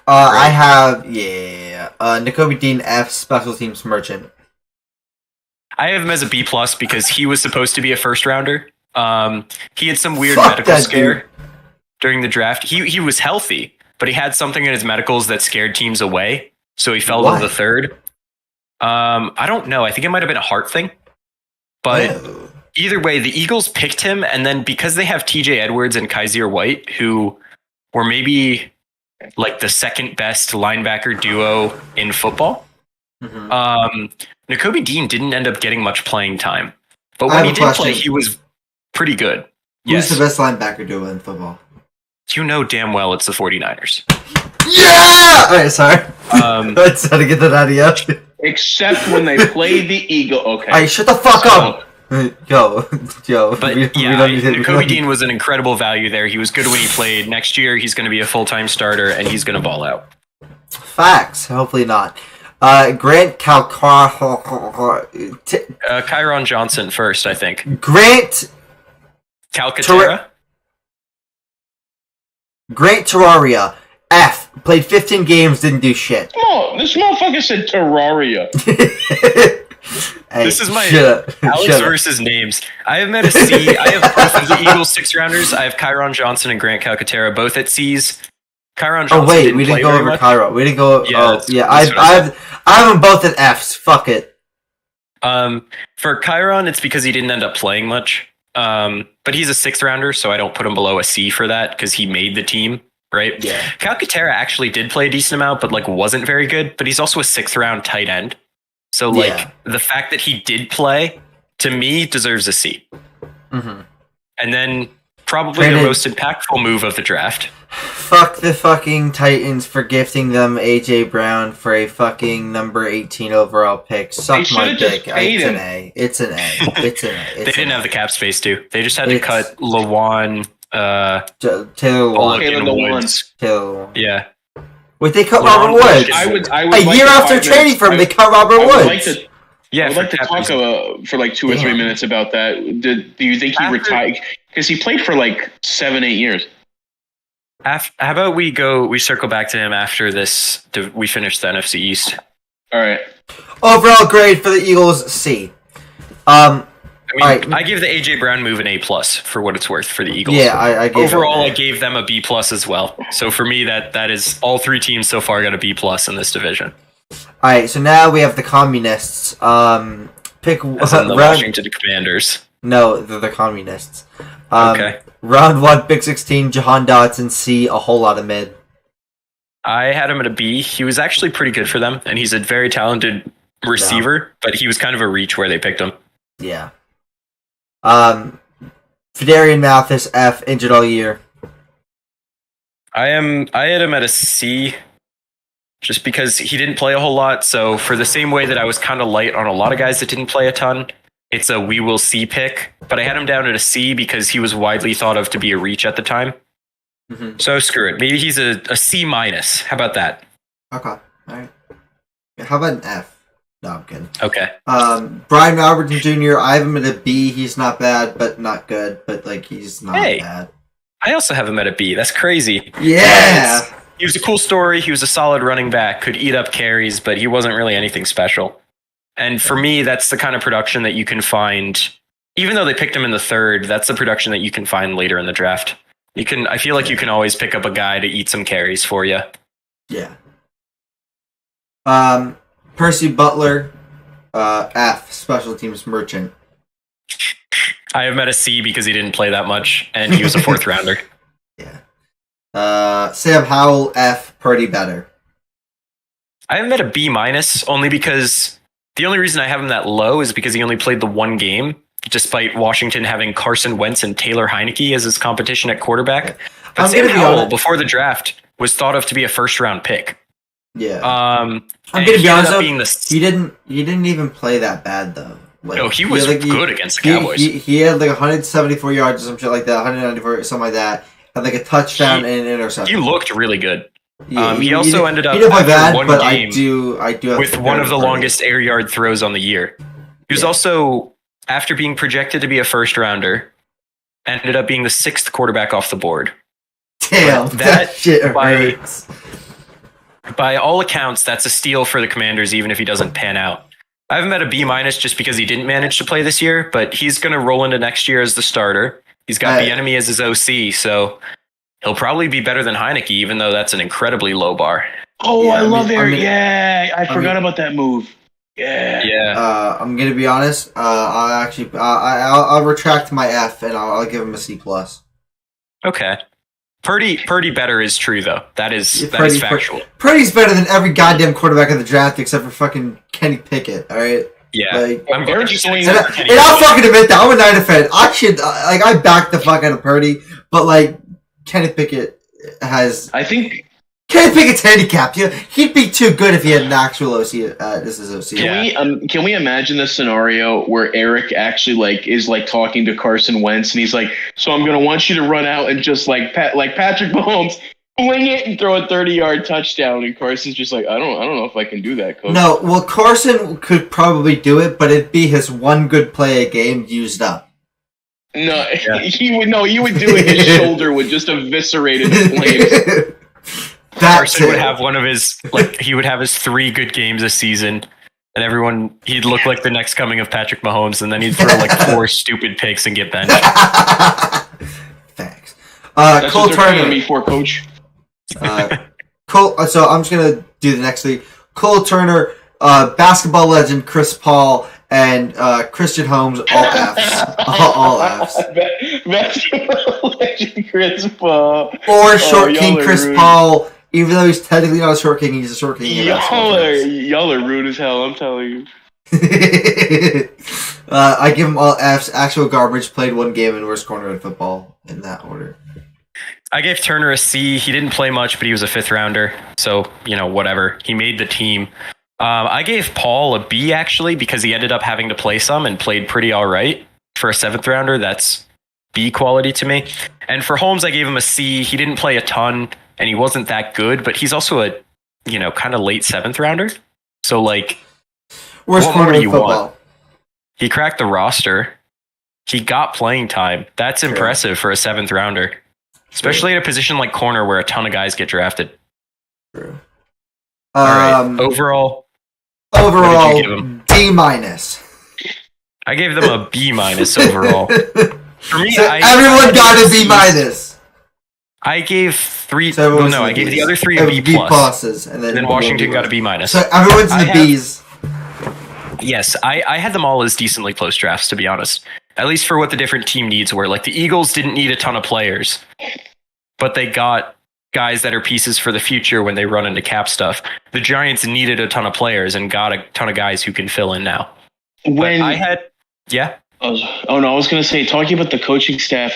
I have, Nakobe Dean, F, special teams merchant. I have him as a B+ because he was supposed to be a first rounder. He had some weird medical scare during the draft. He was healthy, but he had something in his medicals that scared teams away, so he fell to the third. I don't know. I think it might have been a heart thing. But either way, the Eagles picked him, and then because they have TJ Edwards and Kaiser White, who were maybe like the second best linebacker duo in football, Nakobe Dean didn't end up getting much playing time. But when he did play, he was pretty good. Who's the best linebacker duo in football? You know damn well it's the 49ers. Yeah! Alright, sorry. I just had to get that out of you. Except when they play the Eagle. Okay. Alright, shut the fuck up! Yo. But Nakobe Dean was an incredible value there. He was good when he played. Next year, he's going to be a full-time starter, and he's going to ball out. Facts. Hopefully not. Grant Kyron Johnson first, I think. Grant Calcaterra? Grant Terraria. F. Played 15 games, didn't do shit. This motherfucker said Terraria. Hey, this is my Alex versus names. I have met a C. I have both of the Eagles 6-rounders. I have Kyron Johnson and Grant Calcaterra, both at C's. Kyron Johnson. Oh wait, we didn't go over Kyron. We didn't go. I have them both at F's. Fuck it. For Kyron, it's because he didn't end up playing much. But he's a 6th-rounder, so I don't put him below a C for that because he made the team. Right? Yeah. Calcaterra actually did play a decent amount, but wasn't very good. But he's also a 6th-round tight end. So the fact that he did play, to me, deserves a C. Mm-hmm. And then probably the most impactful move of the draft. Fuck the fucking Titans for gifting them AJ Brown for a fucking number 18 overall pick. Suck my dick. It's an A. It's an A. It's an A. They didn't have the cap space too. They just had to cut Lawan. Taylor Woods. Yeah. Wait, they cut Robert Woods. I would a year after trading for him, they cut Robert Woods. I would like to talk for 2 or 3 minutes about that. Do you think he retired? Because he played for 7-8 years. How about we circle back to him after this? We finish the NFC East. All right. Overall grade for the Eagles, C. I give the AJ Brown move an A+ for what it's worth for the Eagles. Yeah, I gave overall I gave them a B+ as well. So for me, that is all 3 teams so far got a B+ in this division. All right, so now we have the communists. Pick the Washington Commanders. No, they're the communists. Okay. Round 1, pick 16, Jahan Dotson. C, a whole lot of mid. I had him at a B. He was actually pretty good for them, and he's a very talented receiver. But he was kind of a reach where they picked him. Yeah. Fedarian Mathis, F, injured all year. I had him at a C just because he didn't play a whole lot. So for the same way that I was kind of light on a lot of guys that didn't play a ton, it's a we will see pick. But I had him down at a C because he was widely thought of to be a reach at the time. Mm-hmm. So screw it. Maybe he's a C-. How about that? Okay. All right. How about an F? No, I'm kidding. Okay. Brian Robertson Jr., I have him at a B. He's not bad, but not good. But he's not bad. I also have him at a B. That's crazy. Yeah. He was a cool story. He was a solid running back, could eat up carries, but he wasn't really anything special. And for me, that's the kind of production that you can find, even though they picked him in the third, that's the production that you can find later in the draft. I feel like you can always pick up a guy to eat some carries for you. Yeah. Percy Butler, F, special teams merchant. I have met a C because he didn't play that much, and he was a fourth rounder. Yeah. Sam Howell, F, Purdy better. I have met a B minus only because the only reason I have him that low is because he only played the one game, despite Washington having Carson Wentz and Taylor Heineke as his competition at quarterback. But Sam Howell, before the draft, was thought of to be a first-round pick. Yeah. I'm gonna be honest though, he didn't even play that bad though. Like, no, he was good against the Cowboys. He had like 174 yards or some shit like that, 194, something like that. Had like a touchdown and an interception. He looked really good. Yeah, he also ended up after bad, one but game I do with one of the longest air yard throws on the year. He was also, after being projected to be a first rounder, ended up being the 6th quarterback off the board. Damn, that shit hurts. By all accounts, that's a steal for the Commanders, even if he doesn't pan out. I haven't met a B minus just because he didn't manage to play this year, but he's going to roll into next year as the starter. He's got the enemy as his OC, so he'll probably be better than Heineke, even though that's an incredibly low bar. Oh, yeah, I love Eric. I forgot about that move. Yeah. I'm gonna be honest. I'll retract my F and I'll give him a C plus. Okay. Purdy better is true though. That is factual. Purdy's better than every goddamn quarterback of the draft except for fucking Kenny Pickett. All right. Yeah. I'm glad you saying that. And I'll fucking admit that I'm a Niner fan. I back the fuck out of Purdy, but like Kenny Pickett has. I think. Kenny Pickett's handicapped. He'd be too good if he had an actual OC. This is OC. Can we imagine the scenario where Eric actually is talking to Carson Wentz and he's like, "So I'm gonna want you to run out and just like Patrick Mahomes, wing it and throw a 30-yard touchdown," and Carson's just like, "I don't know if I can do that, coach." No, well, Carson could probably do it, but it'd be his one good play a game used up. No, he would do it. His shoulder would just eviscerate his flames. Carson would have one of his he would have his 3 good games a season, and he'd look like the next coming of Patrick Mahomes, and then he'd throw 4 stupid picks and get benched. Thanks. That's Cole what they're Turner. paying me for, coach. Cole. So I'm just gonna do the next 3. Cole Turner, basketball legend Chris Paul, and Christian Holmes. All Fs. all Fs. Basketball legend Chris Paul. Or short king Chris Paul. Even though he's technically not a short king, he's a short king. Y'all are rude as hell, I'm telling you. I give him all Fs. Actual garbage, played 1 game in worst corner in football, in that order. I gave Turner a C. He didn't play much, but he was a 5th rounder. So, whatever. He made the team. I gave Paul a B, actually, because he ended up having to play some and played pretty all right. For a 7th rounder, that's B quality to me. And for Holmes, I gave him a C. He didn't play a ton. And he wasn't that good, but he's also a, kind of late 7th rounder. So, worst what corner more do in you football. want? He cracked the roster. He got playing time. That's impressive for a 7th rounder, especially at a position like corner where a ton of guys get drafted. True. All right. Overall, what did you give him? D minus. I gave them a B minus overall. For me, so everyone got a B minus. I gave 3. So I gave the other 3 a B plus. And then Washington got a B minus. So everyone's in the Bs. Yes, I had them all as decently close drafts, to be honest. At least for what the different team needs were. The Eagles didn't need a ton of players, but they got guys that are pieces for the future when they run into cap stuff. The Giants needed a ton of players and got a ton of guys who can fill in now. I was going to say, talking about the coaching staff,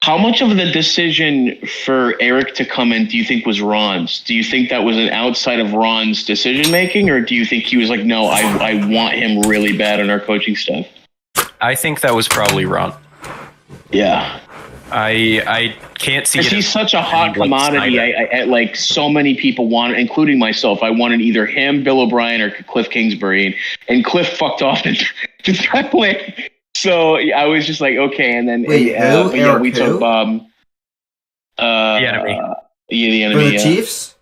how much of the decision for Eric to come in do you think was Ron's? Do you think that was an outside of Ron's decision making, or do you think he was like, no, I want him really bad on our coaching staff? I think that was probably Ron. Yeah. I can't see. He's such a hot commodity. I so many people wanted, including myself. I wanted either him, Bill O'Brien, or Cliff Kingsbury, and Cliff fucked off and just got playing. So I was just like, okay, and then we took The enemy. Yeah, the For enemy. the Chiefs?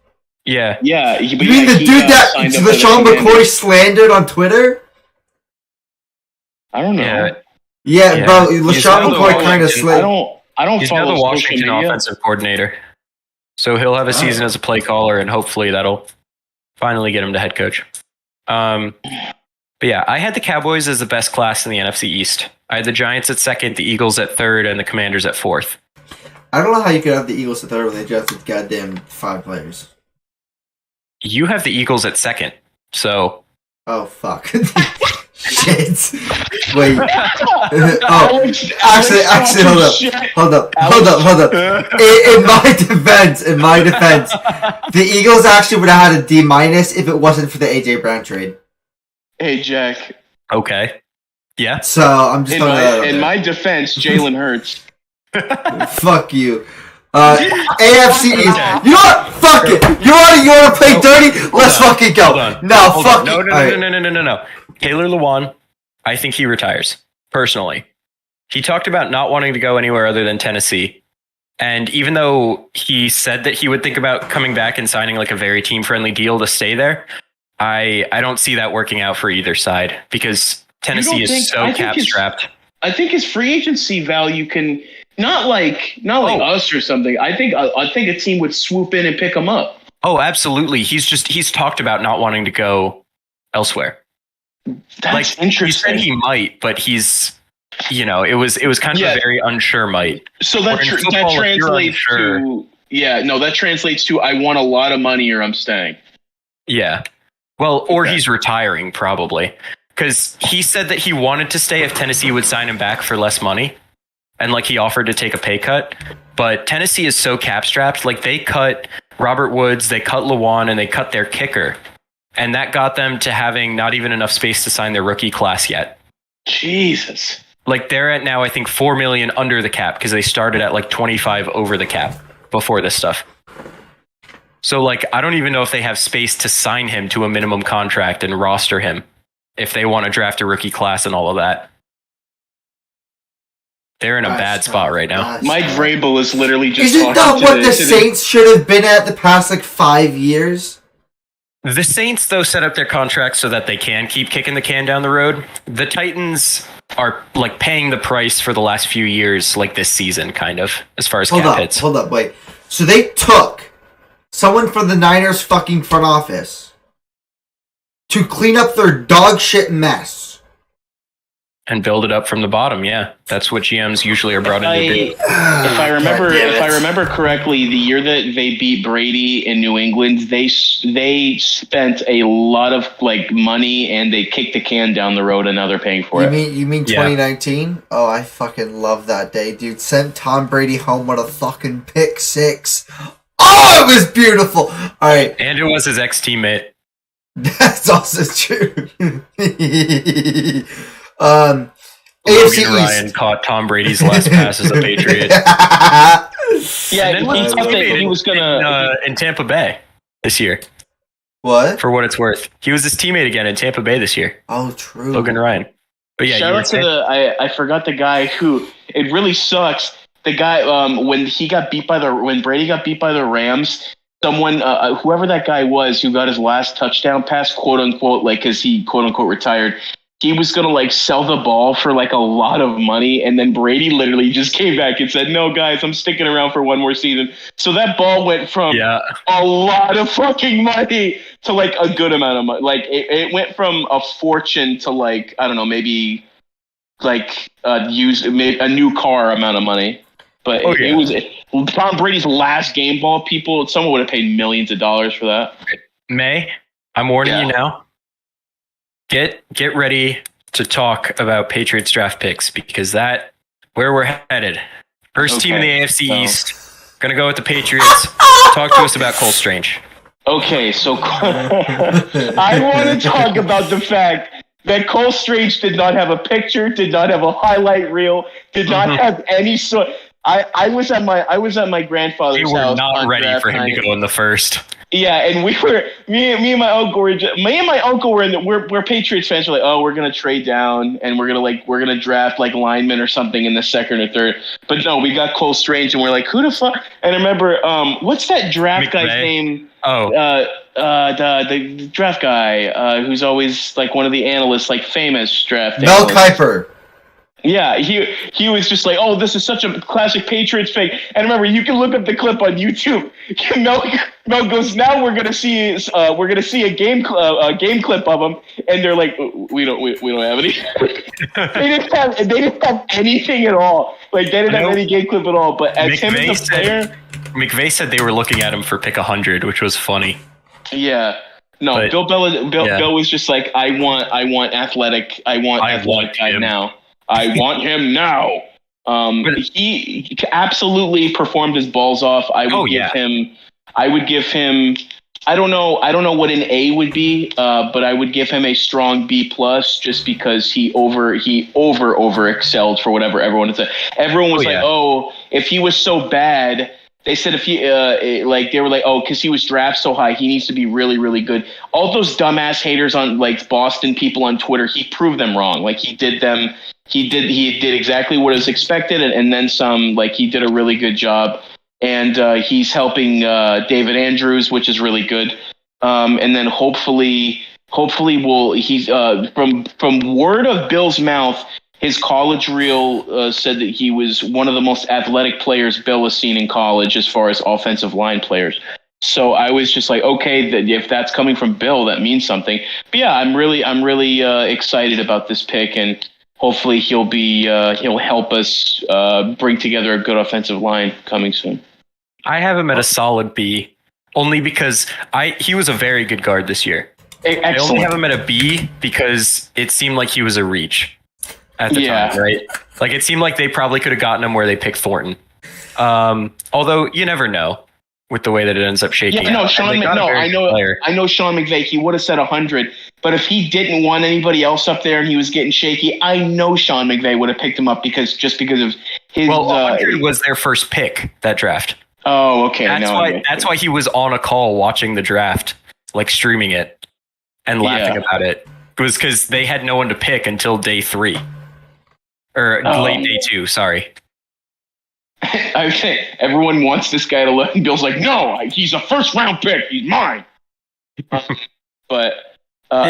Yeah. Yeah. You mean the dude that LaShawn McCoy slandered on Twitter? I don't know. Yeah, bro. LaShawn McCoy kind of slandered. I don't He's follow now the Washington media. offensive coordinator. So he'll have a season as a play caller, and hopefully that'll finally get him to head coach. But yeah, I had the Cowboys as the best class in the NFC East. I had the Giants at second, the Eagles at third, and the Commanders at fourth. I don't know how you could have the Eagles at third when they drafted goddamn 5 players. You have the Eagles at second, so... Oh, fuck. Shit. Wait. Actually, hold up. In my defense, the Eagles actually would have had a D- if it wasn't for the AJ Brown trade. Hey, Jack. Okay. Yeah. So I'm just in my defense, Jalen Hurts. Fuck you. AFC East. You know what? Fuck it. You want to play dirty? Let's fucking go. No, fuck it. No. Taylor Lewan, I think he retires, personally. He talked about not wanting to go anywhere other than Tennessee. And even though he said that he would think about coming back and signing like a very team-friendly deal to stay there, I don't see that working out for either side because Tennessee is so cap-strapped. I think his free agency value can... Not like us or something. I think a team would swoop in and pick him up. Oh, absolutely. He's talked about not wanting to go elsewhere. That's interesting. He said he might, but he's, it was kind of a very unsure might. So that translates to that translates to I want a lot of money or I'm staying. Yeah. Well, or he's retiring probably because he said that he wanted to stay if Tennessee would sign him back for less money. And like he offered to take a pay cut, but Tennessee is so cap strapped. Like they cut Robert Woods, they cut Lewan, and they cut their kicker, and that got them to having not even enough space to sign their rookie class yet. Jesus! Like they're at now, I think $4 million under the cap because they started at like 25 over the cap before this stuff. So like I don't even know if they have space to sign him to a minimum contract and roster him if they want to draft a rookie class and all of that. They're in a bad spot right now. Mike Vrabel is literally just Isn't that what the Saints should have been at the past, 5 years? The Saints, though, set up their contracts so that they can keep kicking the can down the road. The Titans are, paying the price for the last few years, this season, kind of, as far as cap hits. Hold up, wait. So they took someone from the Niners fucking front office to clean up their dog shit mess. And build it up from the bottom, yeah. That's what GMs usually are brought in to do. If I remember correctly, the year that they beat Brady in New England, they spent a lot of money and they kicked the can down the road and now they're paying for it. You mean 2019? Yeah. Oh, I fucking love that day, dude. Sent Tom Brady home with a fucking pick 6. Oh, it was beautiful. All right. And it was his ex-teammate. That's also true. Logan AFC Ryan East. caught Tom Brady's last pass as a Patriot. Yeah, he thought that he was gonna in Tampa Bay this year. What? For what it's worth, he was his teammate again in Tampa Bay this year. Oh, true. Logan Ryan. But yeah, shout out to I forgot the guy who it really sucks. The guy when Brady got beat by the Rams. Someone, whoever that guy was, who got his last touchdown pass, quote unquote, because he quote unquote retired. He was gonna sell the ball for a lot of money, and then Brady literally just came back and said, "No, guys, I'm sticking around for one more season." So that ball went from a lot of fucking money to a good amount of money. It went from a fortune to I don't know, maybe use a new car amount of money. But it was Tom Brady's last game ball. Someone would have paid millions of dollars for that. May, I'm warning you now. Get ready to talk about Patriots draft picks because where we're headed. First team in the AFC East. Gonna go with the Patriots. Talk to us about Cole Strange. Okay, so I want to talk about the fact that Cole Strange did not have a picture, did not have a highlight reel, did not have any sort. I was at my grandfather's house. They were not ready for him night. to go in the first. Yeah, and me and my uncle we're Patriots fans. We're like, oh, we're gonna trade down and we're gonna draft like linemen or something in the second or third. But no, we got Cole Strange and we're like, who the fuck? And I remember, what's that draft guy's name? Oh, the draft guy who's always like one of the analysts, like famous draft. Mel analysts. Kiper. Yeah, he was just like, oh, this is such a classic Patriots fake. And remember, you can look up the clip on YouTube. Mel goes, now we're gonna see a game clip of him, and they're like, we don't have any. they didn't have anything at all. Like they didn't have any game clip at all. But as him as a player, McVay said they were looking at him for pick 100, which was funny. Yeah. No, but, Bill was just like, I want athletic guy now. I want him now. He absolutely performed his balls off. I would give him. I don't know what an A would be, but I would give him a strong B plus just because he over excelled for whatever everyone said. Everyone was like, oh, if he was so bad. They said if he they were like, oh, because he was drafted so high, he needs to be really, really good. All those dumbass haters on like Boston people on Twitter, he proved them wrong. Like he did exactly what was expected, and then some. Like he did a really good job, and he's helping David Andrews, which is really good. And then hopefully he's from word of Bill's mouth. His college reel said that he was one of the most athletic players Bill has seen in college as far as offensive line players. So I was just like, okay, if that's coming from Bill, that means something. But yeah, I'm really excited about this pick, and hopefully he'll help us bring together a good offensive line coming soon. I have him at a solid B, only because he was a very good guard this year. Excellent. I only have him at a B because it seemed like he was a reach at the time, right? Like it seemed like they probably could have gotten him where they picked Thornton. Although you never know with the way that it ends up shaking. Yeah, no, I know Sean McVay. He would have said 100, but if he didn't want anybody else up there and he was getting shaky, I know Sean McVay would have picked him up because of his. Well, 100 was their first pick that draft. Oh, okay. That's why he was on a call watching the draft, like streaming it and laughing about it. It was because they had no one to pick until day 3. Or late day 2, sorry. I think everyone wants this guy to look, and Bill's like, no, he's a first-round pick. He's mine. But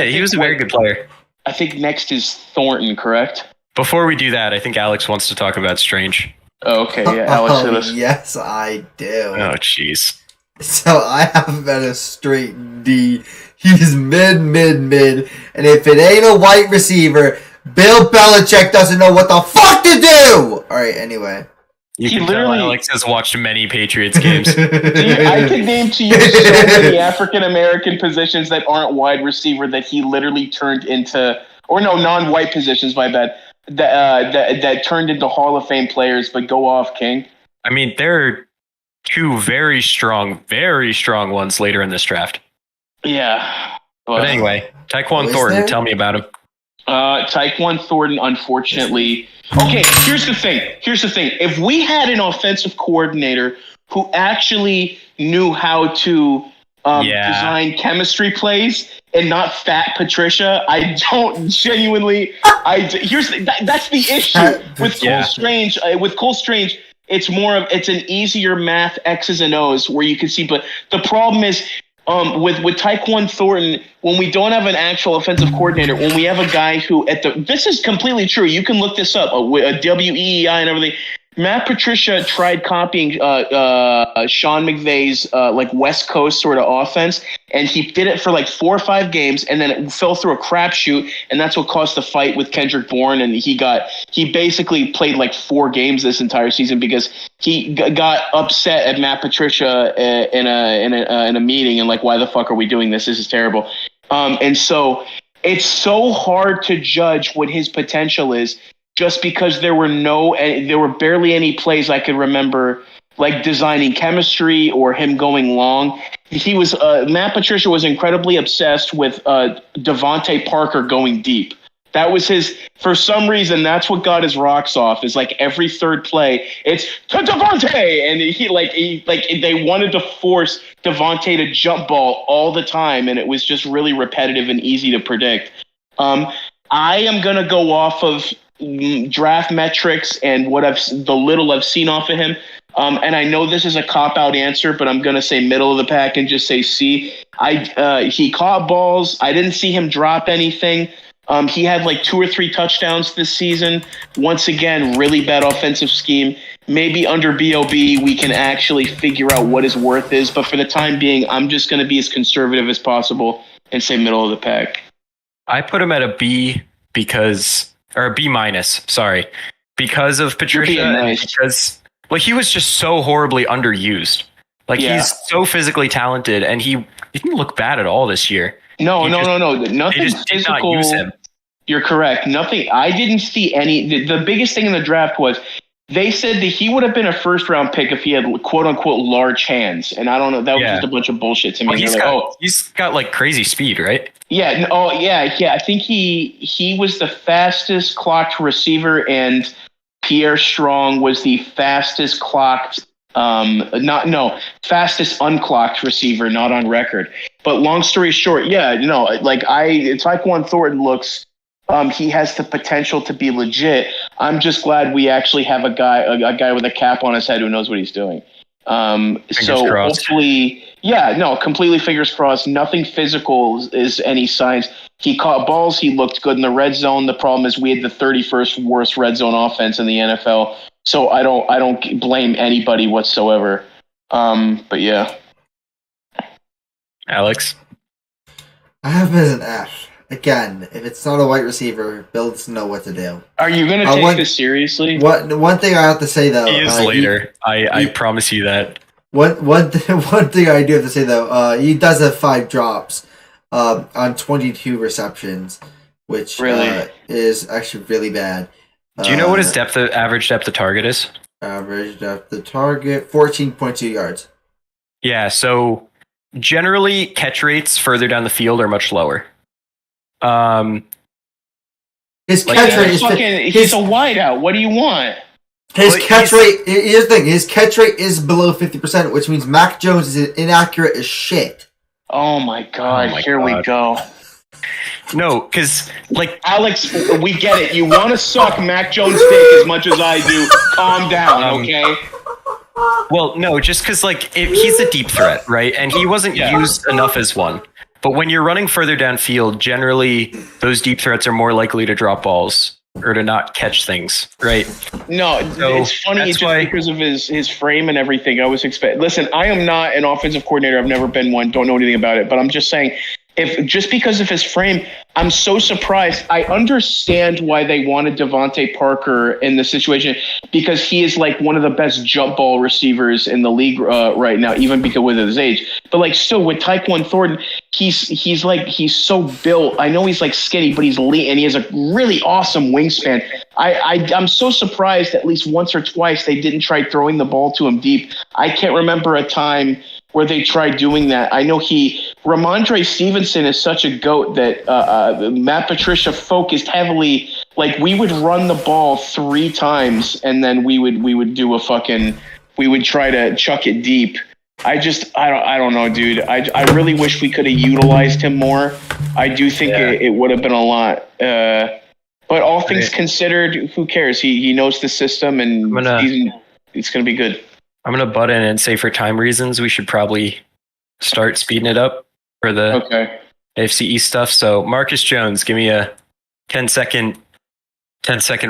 he was a very good player. I think next is Thornton, correct? Before we do that, I think Alex wants to talk about Strange. Oh, okay, yeah, Alex. Yes, I do. Oh, jeez. So I have him at a straight D. He's mid, and if it ain't a white receiver, Bill Belichick doesn't know what the fuck to do! Alright, anyway. You can tell Alex has watched many Patriots games. I can name to you so many African-American positions that aren't wide receiver that he literally turned into, or no, non-white positions, my bad, that turned into Hall of Fame players, but go off, King. I mean, there are 2 very strong ones later in this draft. Yeah. But anyway, Tyquan Thornton, tell me about him. Tyquan Thornton, unfortunately. Okay, here's the thing. If we had an offensive coordinator who actually knew how to design chemistry plays and not Fat Patricia, I don't genuinely. That's the issue with Cole Strange. With Cole Strange, it's an easier math X's and O's where you can see. But the problem is. With Tyquan Thornton, when we don't have an actual offensive coordinator, when we have a guy who this is completely true. You can look this up, a WEEI and everything. Matt Patricia tried copying Sean McVay's like West Coast sort of offense, and he did it for like 4 or 5 games, and then it fell through a crapshoot, and that's what caused the fight with Kendrick Bourne. And he basically played like 4 games this entire season because he got upset at Matt Patricia in a meeting and like, why the fuck are we doing this? This is terrible. And so it's so hard to judge what his potential is. Just because there were barely any plays I could remember, like designing chemistry or him going long. Matt Patricia was incredibly obsessed with Devontae Parker going deep. That was his. For some reason, that's what got his rocks off. Is like every third play, it's to Devontae, and they wanted to force Devontae to jump ball all the time, and it was just really repetitive and easy to predict. I am gonna go off of draft metrics and the little I've seen off of him. And I know this is a cop-out answer, but I'm gonna say middle of the pack and just say C. He caught balls. I didn't see him drop anything. He had like 2 or 3 touchdowns this season. Once again, really bad offensive scheme. Maybe under BOB we can actually figure out what his worth is. But for the time being, I'm just gonna be as conservative as possible and say middle of the pack. I put him at a B or a B minus, sorry, because of Patricia. Nice. Because he was just so horribly underused. He's so physically talented, and he didn't look bad at all this year. No. Nothing just did physical. not use him. You're correct. Nothing. I didn't see any. The biggest thing in the draft was they said that he would have been a first-round pick if he had quote-unquote large hands, and I don't know. That was just a bunch of bullshit to me. He's got like crazy speed, right? Yeah. I think he was the fastest clocked receiver, and Pierre Strong was the fastest clocked. Fastest unclocked receiver, not on record. But long story short, Tyquan Thornton looks. He has the potential to be legit. I'm just glad we actually have a guy with a cap on his head who knows what he's doing. So crossed. Hopefully, completely fingers crossed. Nothing physical is any signs. He caught balls. He looked good in the red zone. The problem is we had the 31st worst red zone offense in the NFL. So I don't blame anybody whatsoever. But yeah. Alex? I have him as an F. Again, if it's not a white receiver, Bill doesn't know what to do. Are you going to take this seriously? One thing I have to say, though... He is later. I promise you that. One thing I do have to say, though, he does have 5 drops on 22 receptions, which is actually really bad. Do you know what his average depth of target is? Average depth of target, 14.2 yards. Yeah, so generally catch rates further down the field are much lower. His catch rate is he's a wideout. What do you want? Here's the thing. His catch rate is below 50%, which means Mac Jones is inaccurate as shit. Oh my god! Here we go. No, because Alex, we get it. You want to suck Mac Jones' dick as much as I do. Calm down, okay? Well, no, just because he's a deep threat, right? And he wasn't used enough as one. But when you're running further downfield, generally those deep threats are more likely to drop balls or to not catch things, right? No, it's funny because of his frame and everything. I was expecting. Listen, I am not an offensive coordinator. I've never been one. Don't know anything about it. But I'm just saying, if just because of his frame, I'm so surprised. I understand why they wanted Devontae Parker in the situation because he is like one of the best jump ball receivers in the league right now, even because with his age. But still with Tyquan Thornton, he's so built. I know he's skinny, but he's lean and he has a really awesome wingspan. I'm so surprised at least once or twice they didn't try throwing the ball to him deep. I can't remember a time where they tried doing that. I know Ramondre Stevenson is such a goat that Matt Patricia focused heavily. We would run the ball 3 times and then we would do we would try to chuck it deep. I don't know, dude. I really wish we could have utilized him more. I do think it would have been a lot. But all things considered, who cares? He knows the system and it's going to be good. I'm going to butt in and say for time reasons, we should probably start speeding it up for the AFC East stuff. So Marcus Jones, give me a 10-second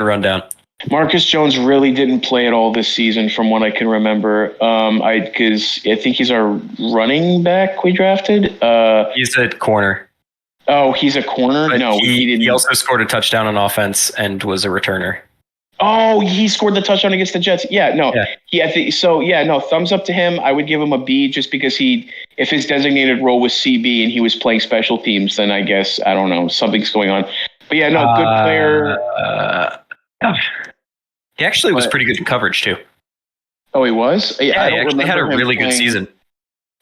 rundown. Marcus Jones really didn't play at all this season from what I can remember. Because I think he's our running back we drafted. He's a corner. Oh, he's a corner? But no, he didn't. He also scored a touchdown on offense and was a returner. Oh, he scored the touchdown against the Jets. Yeah, no. Yeah. Thumbs up to him. I would give him a B just because if his designated role was CB and he was playing special teams, then I guess, I don't know, something's going on. But yeah, no, good player. He actually was pretty good in coverage too. Oh, he was? Yeah, he actually had a really good season.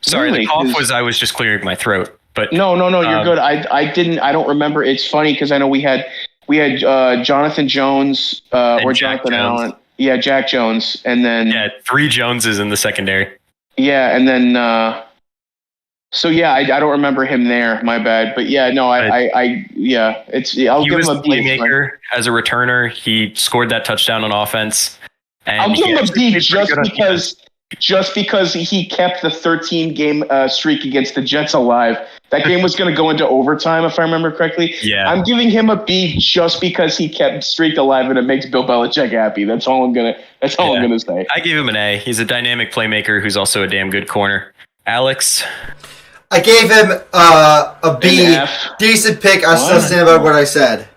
Sorry, the cough was I was just clearing my throat. But No, you're good. I don't remember. It's funny because I know we had We had Jonathan Jones or Jonathan Allen. Yeah, Jack Jones, and then 3 Joneses in the secondary. Yeah, and then so yeah, I don't remember him there. My bad, but yeah, no, I'll give him a B. Playmaker as a returner. He scored that touchdown on offense. And I'll give him a B just because he kept the 13-game streak against the Jets alive. That game was going to go into overtime, if I remember correctly. Yeah. I'm giving him a B just because he kept the streak alive, and it makes Bill Belichick happy. That's all I'm gonna say. I gave him an A. He's a dynamic playmaker who's also a damn good corner. Alex? I gave him a B. Decent pick. I still stand by what I said.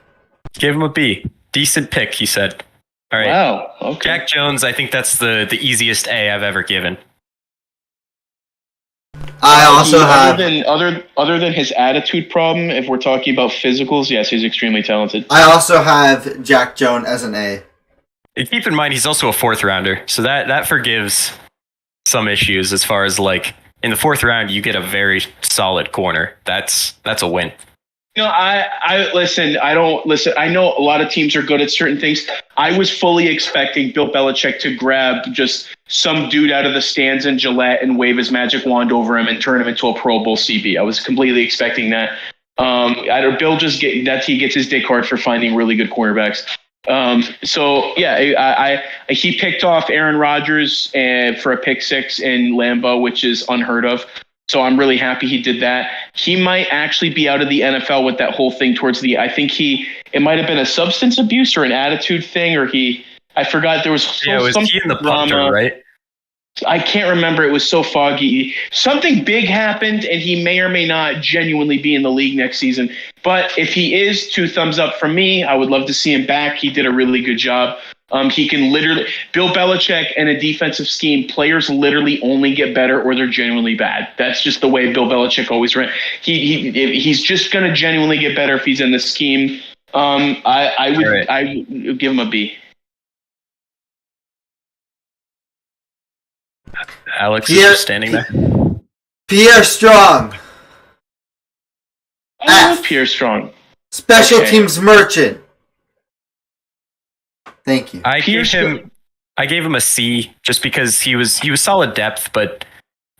Give him a B. Decent pick, he said. All right. Wow. Okay. Jack Jones, I think that's the easiest A I've ever given. I also have other than his attitude problem. If we're talking about physicals, yes, he's extremely talented. I also have Jack Jones as an A. And keep in mind, he's also a 4th rounder, so that forgives some issues as far as like in the 4th round, you get a very solid corner. That's a win. No, I listen. I don't listen. I know a lot of teams are good at certain things. I was fully expecting Bill Belichick to grab just some dude out of the stands in Gillette and wave his magic wand over him and turn him into a Pro Bowl CB. I was completely expecting that. Bill he gets his dick hard for finding really good cornerbacks. He picked off Aaron Rodgers for a pick 6 in Lambeau, which is unheard of. So I'm really happy he did that. He might actually be out of the NFL with that whole thing towards I think it might have been a substance abuse or an attitude thing, or I forgot there was some he in the punter, right? I can't remember. It was so foggy. Something big happened, and he may or may not genuinely be in the league next season. But if he is, 2 thumbs up from me. I would love to see him back. He did a really good job. He can Bill Belichick and a defensive scheme, players literally only get better or they're genuinely bad. That's just the way Bill Belichick always ran. He's just going to genuinely get better if he's in the scheme. I would give him a B. Alex is just standing there. Pierre Strong. Pierre Strong. Special teams merchant. Thank you. I gave him a C just because he was solid depth, but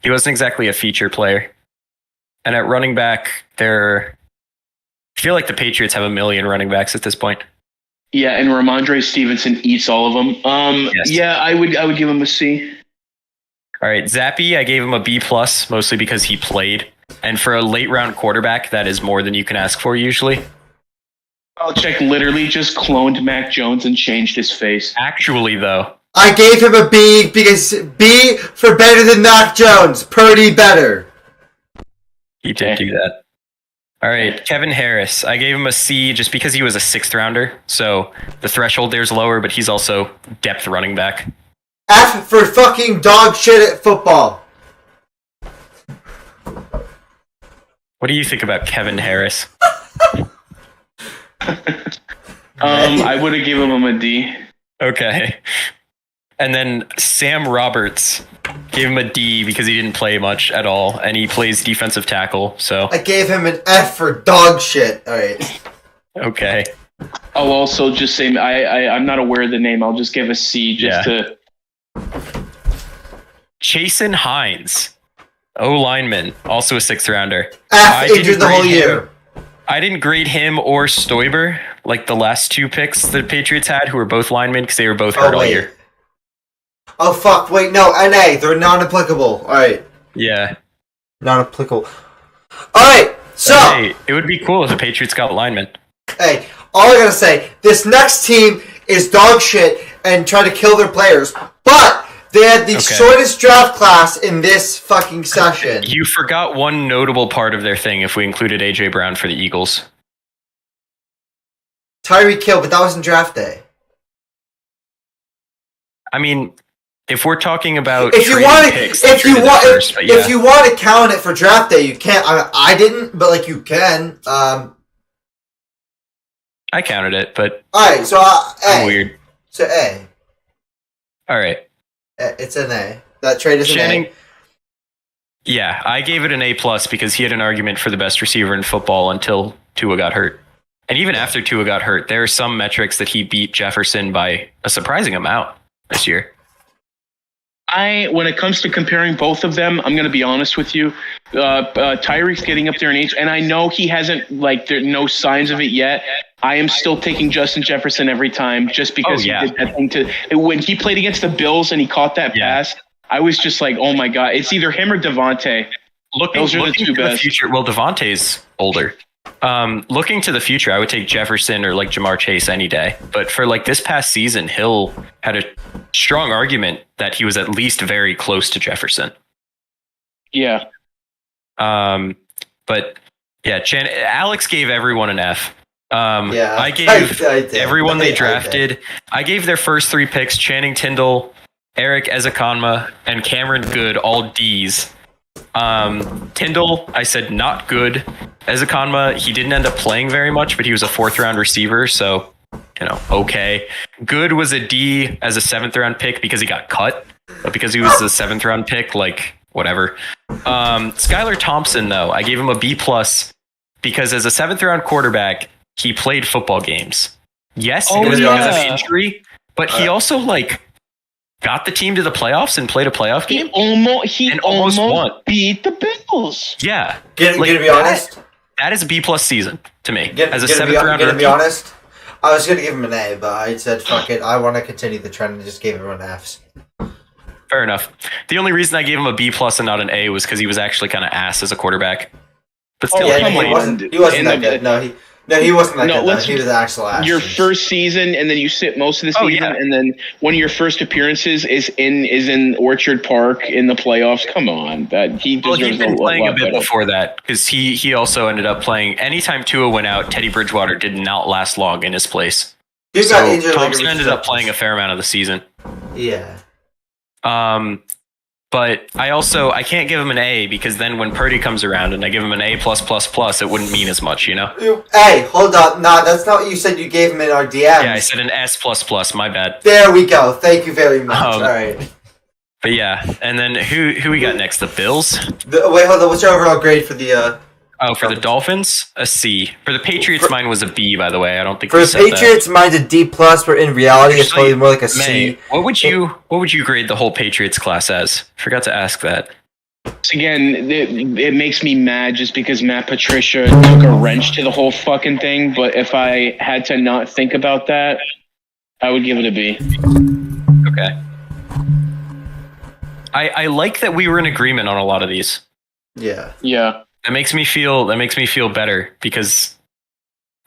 he wasn't exactly a feature player. And at running back, I feel like the Patriots have a million running backs at this point. Yeah, and Ramondre Stevenson eats all of them. Yes. Yeah, I would give him a C. All right, Zappy, I gave him a B+, mostly because he played. And for a late round quarterback, that is more than you can ask for usually. Belichick literally just cloned Mac Jones and changed his face. Actually, though. I gave him a B because B for better than Mac Jones. Purdy better. He did do that. All right, Kevin Harris. I gave him a C just because he was a 6th rounder. So the threshold there's lower, but he's also depth running back. F for fucking dog shit at football. What do you think about Kevin Harris? I would have given him a D. Okay. And then Sam Roberts, gave him a D because he didn't play much at all, and he plays defensive tackle. So I gave him an F for dog shit. All right. Okay. I'll also just say I'm not aware of the name. I'll just give a C to. Chasen Hines, O-lineman, also a 6th rounder. F injured the whole year. I didn't grade him or Stoiber, like the last 2 picks the Patriots had, who were both linemen, because they were both hurt all year. Oh, fuck. Wait, no. NA. They're non-applicable. All right. Yeah. Non-applicable. All right. So. Hey, it would be cool if the Patriots got linemen. Hey, all I gotta say, this next team is dog shit and try to kill their players, but they had the shortest draft class in this fucking session. You forgot one notable part of their thing if we included A.J. Brown for the Eagles. Tyreek Hill, but that wasn't draft day. I mean, if we're talking about if you want to count it for draft day, you can't. I didn't, but like you can. I counted it, but all right. So A. Weird. So A. All right. It's an A. That trade is an A. Yeah, I gave it an A+ because he had an argument for the best receiver in football until Tua got hurt. And even after Tua got hurt, there are some metrics that he beat Jefferson by a surprising amount this year. When it comes to comparing both of them, I'm going to be honest with you. Tyreek's getting up there in age, and I know he hasn't, there no signs of it yet. I am still taking Justin Jefferson every time just because he did that thing when he played against the Bills and he caught that pass. I was just like, oh my God, it's either him or Devontae. Those are the two best. Future, well, Devontae's older. Looking to the future, I would take Jefferson or Jamar Chase any day. But for this past season, Hill had a strong argument that he was at least very close to Jefferson. Yeah. But yeah, Alex gave everyone an F. I gave everyone they drafted. I gave their first 3 picks: Channing Tindall, Eric Ezekanma, and Cameron Good, all D's. Tindall, I said not good. Ezekanma, he didn't end up playing very much, but he was a 4th round receiver, so okay. Good was a D as a 7th round pick because he got cut, but because he was a 7th round pick, whatever. Skylar Thompson, though, I gave him a B plus because as a 7th round quarterback, he played football games. Yes, it was because of injury, but he also got the team to the playoffs and played a playoff game. He almost won. Beat the Bills. Yeah. Gonna be honest? That is a B plus season to me. As a 7th rounder. Gonna be honest? I was gonna give him an A, but I said fuck it. I want to continue the trend and just gave everyone Fs. Fair enough. The only reason I gave him a B plus and not an A was because he was actually kind of ass as a quarterback. But still, he wasn't that good. No, he wasn't that good. He was actual ass. Your first season, and then you sit most of the season, and then one of your first appearances is in Orchard Park in the playoffs. Come on, he deserves he'd been playing a bit before that because he also ended up playing. Anytime Tua went out, Teddy Bridgewater did not last long in his place. Thompson ended up playing a fair amount of the season. Yeah. But I can't give him an A because then when Purdy comes around and I give him an A+++, it wouldn't mean as much, Hey, hold up. Nah, that's not what you said you gave him in our DMs. Yeah, I said an S++, my bad. There we go. Thank you very much. All right. But yeah, and then who we got next? The Bills? Wait, hold on. What's your overall grade for the... for the Dolphins, a C. For the Patriots, mine was a B, by the way. I don't think for the Patriots, mine's a D+, but in reality, it's probably more like a C. What would you grade the whole Patriots class as? Forgot to ask that. Again, it makes me mad just because Matt Patricia took a wrench to the whole fucking thing. But if I had to not think about that, I would give it a B. Okay. I like that we were in agreement on a lot of these. Yeah. Yeah. That makes me feel better because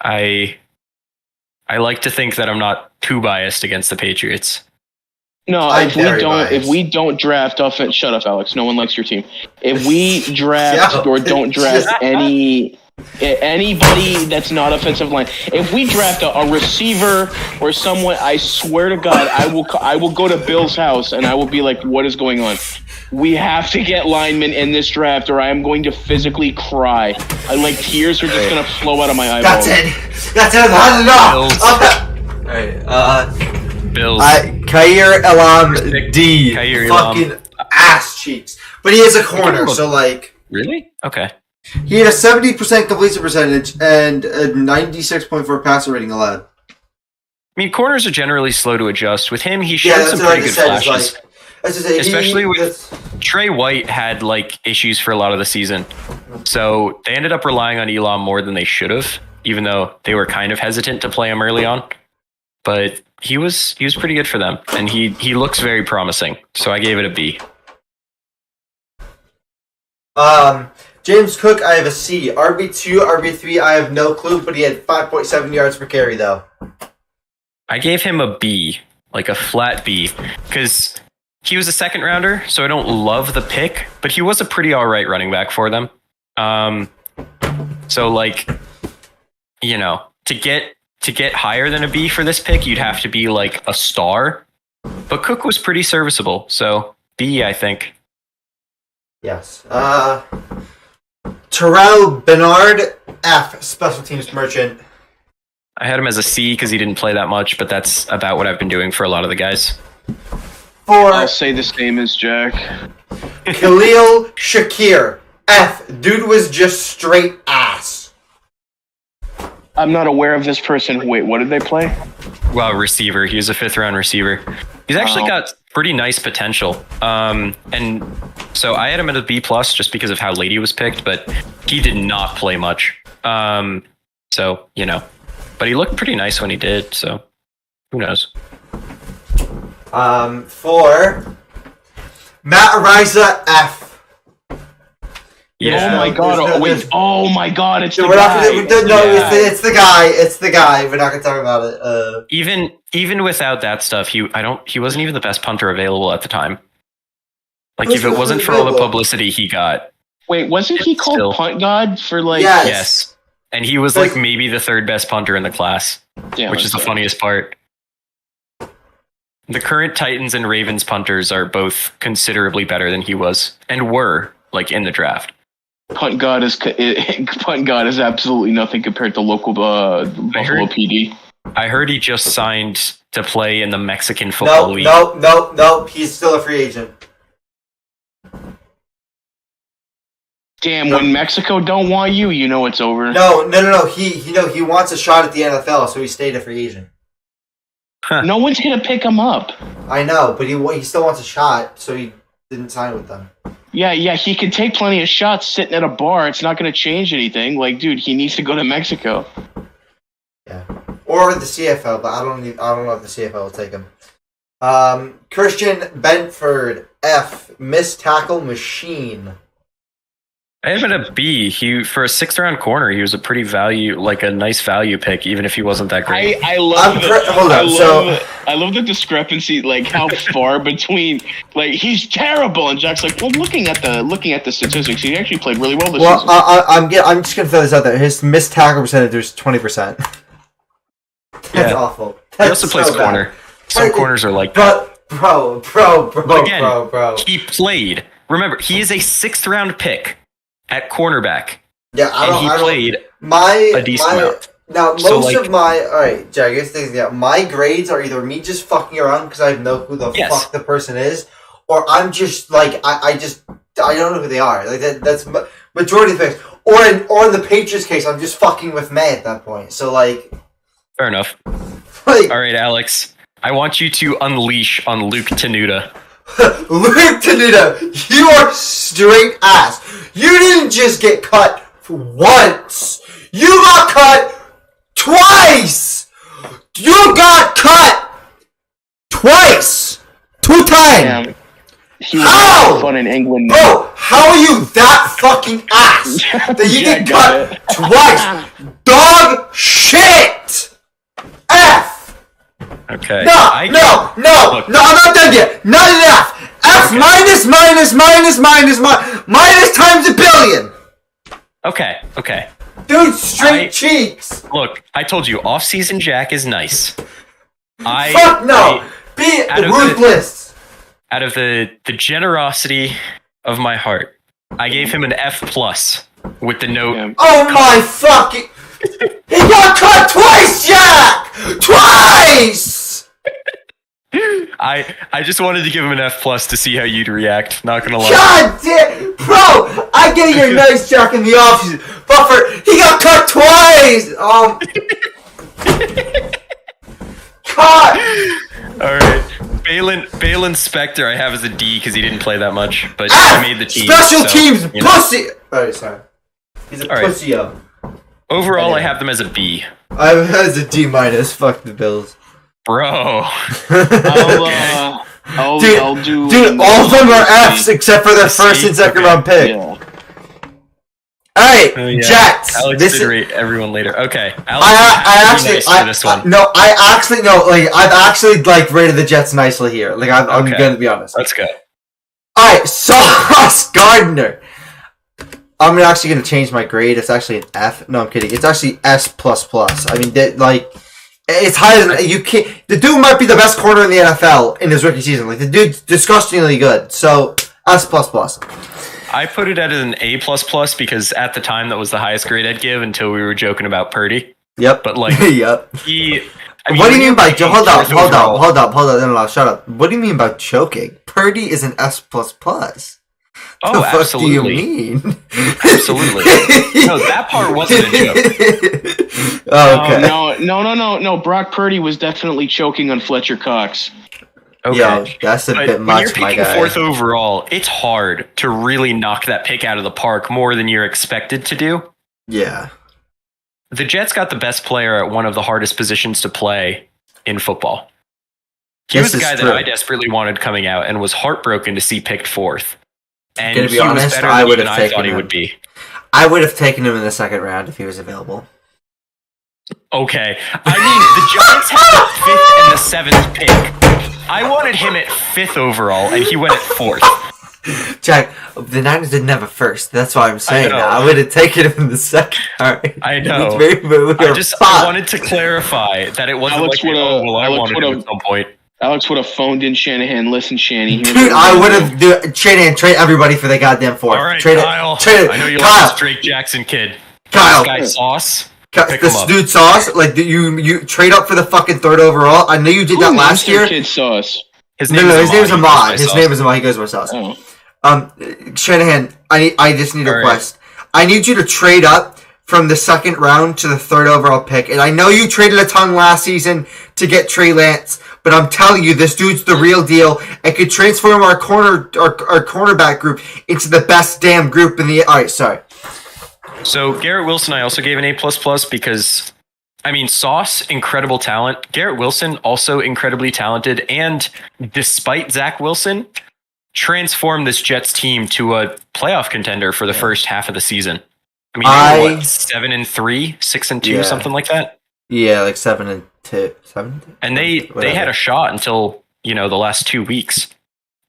I like to think that I'm not too biased against the Patriots. No, if we don't draft offense, shut up, Alex. No one likes your team. If we draft or don't draft anybody that's not offensive line, if we draft a receiver or someone, I swear to God, I will go to Bill's house and I will be like, what is going on? We have to get linemen in this draft or I am going to physically cry. Tears are just going to flow out of my eyeballs. That's it. All right. Bills. Khair Elam D. Fucking ass cheeks. But he is a corner, so Really? Okay. He had a 70% completion percentage and a 96.4 passer rating allowed. I mean, corners are generally slow to adjust. With him, he showed some pretty good flashes. Especially with Trey White had issues for a lot of the season. So they ended up relying on Elam more than they should have, even though they were kind of hesitant to play him early on. But he was pretty good for them, and he looks very promising. So I gave it a B. James Cook, I have a C. RB2, RB3, I have no clue, but he had 5.7 yards per carry, though. I gave him a B, a flat B, because he was a 2nd rounder, so I don't love the pick, but he was a pretty all right running back for them. So to get higher than a B for this pick, you'd have to be a star. But Cook was pretty serviceable, so B, I think. Yes. Terrell Bernard, F, special teams merchant. I had him as a C because he didn't play that much, but that's about what I've been doing for a lot of the guys. I'll say the same as Jack. Khalil Shakir, F, dude was just straight ass. I'm not aware of this person. Wait, what did they play? Well, receiver. He was a 5th-round receiver. He's actually got pretty nice potential. And so I had him at a B+ just because of how late he was picked, but he did not play much. So, you know. But he looked pretty nice when he did, so who knows? For Matt Ariza, F. Yeah. Oh my god! Wait! Oh my god! It's the guy. It's the guy. It's the guy. We're not gonna talk about it. Even without that stuff, he wasn't even the best punter available at the time. Like if it wasn't for all the publicity he got. Wait, wasn't he called Punt God for like? Yes. And he was like maybe the 3rd best punter in the class, which is the funniest part. The current Titans and Ravens punters are both considerably better than he was and were like in the draft. Punt God is absolutely nothing compared to local Buffalo PD. I heard he just signed to play in the Mexican Football League. No. He's still a free agent. Damn, when Mexico don't want you, you know it's over. No. He wants a shot at the NFL, so he stayed a free agent. Huh. No one's gonna pick him up. I know, but he still wants a shot, so he didn't sign with them. Yeah, he can take plenty of shots sitting at a bar. It's not gonna change anything. Like, dude, he needs to go to Mexico. Yeah, or the CFL, but I don't know if the CFL will take him. Christian Benford, F, missed tackle machine. I had him at a B. For a 6th-round corner, he was a pretty nice value pick, even if he wasn't that great. I love the discrepancy, like how far between. Like he's terrible, and Jack's like, well, looking at the statistics, he actually played really well this season. I'm just gonna throw this out there. His missed tackle percentage is 20%. That's awful. He also plays corner. Some corners are like that. Bro. He played. Remember, he is a 6th-round pick at cornerback. Yeah, he played a decent amount. Now, alright, Jack, here's the thing. My grades are either me just fucking around because I know who the fuck the person is, or I'm just like, I don't know who they are. Like that's majority of the things. Or in the Patriots case, I'm just fucking with May at that point. So like, fair enough. Like, all right, Alex, I want you to unleash on Luke Tenuta. Luke Tenuta, you are straight ass. You didn't just get cut once. You got cut twice. You got cut twice. 2 times. He was fun in England. Bro, how are you that fucking ass that you get cut twice? Dog shit. F. Okay. No, I'm not done yet. Not enough. F minus times a billion. Okay. Dude, straight cheeks. Look, I told you, off-season Jack is nice. Fuck no. Be ruthless. Out of the generosity of my heart, I gave him an F+ with the note. Oh my fucking... He got cut twice, Jack! Twice! I just wanted to give him an F+ to see how you'd react. Not gonna lie. God damn, bro! I get you're nice, Jack, in the offseason, but he got cut twice. God. All right, Balin Spector, I have as a D because he didn't play that much, but he made the team. Special teams, pussy. Alright, sorry. He's a pussy up. Overall, I have them as a B. I have him as a D-. Fuck the Bills. Bro. I'll do. Dude, all of them are Fs except for their first and second round pick. Yeah. Alright, Jets. Alex did rate everyone later. Okay. Alex, I've actually rated the Jets nicely here. Like I'm gonna be honest. Let's go. Alright, Sauce Gardner. I'm actually going to change my grade. It's actually an F. No, I'm kidding. It's actually S++. I mean, it's higher than you can't. The dude might be the best corner in the NFL in his rookie season. Like the dude's disgustingly good. So S++. I put it at an A++ because at the time that was the highest grade I'd give until we were joking about Purdy. Yep. But like, yep. What do you mean by hold up? No, shut up. What do you mean by choking? Purdy is an S++. Oh, the fuck absolutely. do you mean? Absolutely. No, that part wasn't a joke. Okay. No. Brock Purdy was definitely choking on Fletcher Cox. Okay. Yo, that's a bit when much, you're my picking guy. fourth overall, it's hard to really knock that pick out of the park more than you're expected to do. Yeah. The Jets got the best player at one of the hardest positions to play in football. He was the guy that I desperately wanted coming out and was heartbroken to see picked fourth. And to be he honest, was better I than would even have I taken thought he him. would be. I would have taken him in the second round if he was available. Okay. I mean, the Giants had the 5th and the 7th pick. I wanted him at 5th overall, and he went at 4th. Jack, the Niners didn't have a first. That's why I'm saying that. I would have taken him in the second. All right. I know. I wanted to clarify that it wasn't Alex like, I wanted him at some point. Alex would have phoned in Shanahan. Listen, Shanny. Dude, I would have... Shanahan, trade everybody for the goddamn fourth. All right, trade Kyle. I know you like this Drake Jackson kid. Kyle. This guy Sauce. This dude Sauce, like you trade up for the fucking 3rd overall. I know you did that last year. Kid Sauce. His name is Ahmad. His name is Ahmad. He goes by Sauce. Oh. Shanahan, I just need a request. I need you to trade up from the 2nd round to the 3rd overall pick. And I know you traded a ton last season to get Trey Lance, but I'm telling you, this dude's the real deal and could transform our cornerback group into the best damn group in the. All right, sorry. So Garrett Wilson, I also gave an A++ because, I mean, Sauce, incredible talent. Garrett Wilson, also incredibly talented, and despite Zach Wilson, transformed this Jets team to a playoff contender for the first half of the season. I mean, they were, 7-3, 6-2, something like that. Yeah, like 7-2, 7. And they had a shot until the last 2 weeks,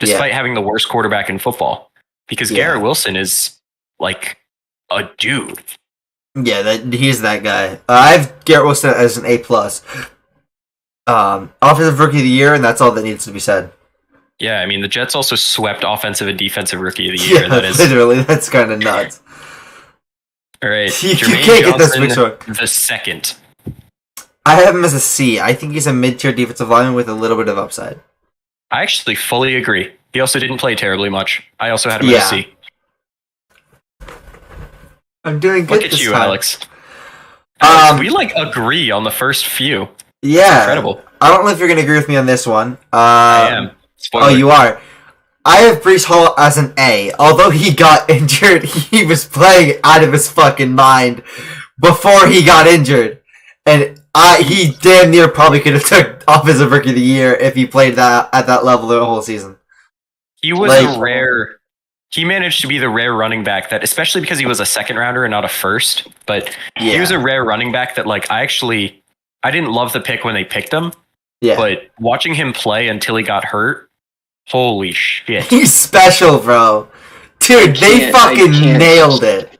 despite having the worst quarterback in football, because Garrett Wilson is like a dude. Yeah, he's that guy. I have Garrett Wilson as an A+. Offensive Rookie of the Year, and that's all that needs to be said. Yeah, I mean, the Jets also swept Offensive and Defensive Rookie of the Year. Yeah, literally, that's kind of nuts. All right, you can't get this mix wrong. The 2nd. I have him as a C. I think he's a mid-tier defensive lineman with a little bit of upside. I actually fully agree. He also didn't play terribly much. I also had him as a C. I'm doing good. Look at you, time. Alex. We agree on the first few. Yeah, it's incredible. I don't know if you're going to agree with me on this one. I am. Spoiler. Oh, you are. I have Breece Hall as an A. Although he got injured, he was playing out of his fucking mind before he got injured, and he damn near probably could have took Offensive Rookie of the Year if he played that at that level the whole season. He was rare. He managed to be the rare running back that, especially because he was a 2nd rounder and not a 1st, but he was a rare running back that, like, I didn't love the pick when they picked him, but watching him play until he got hurt, holy shit. He's special, bro. Dude, they fucking nailed it.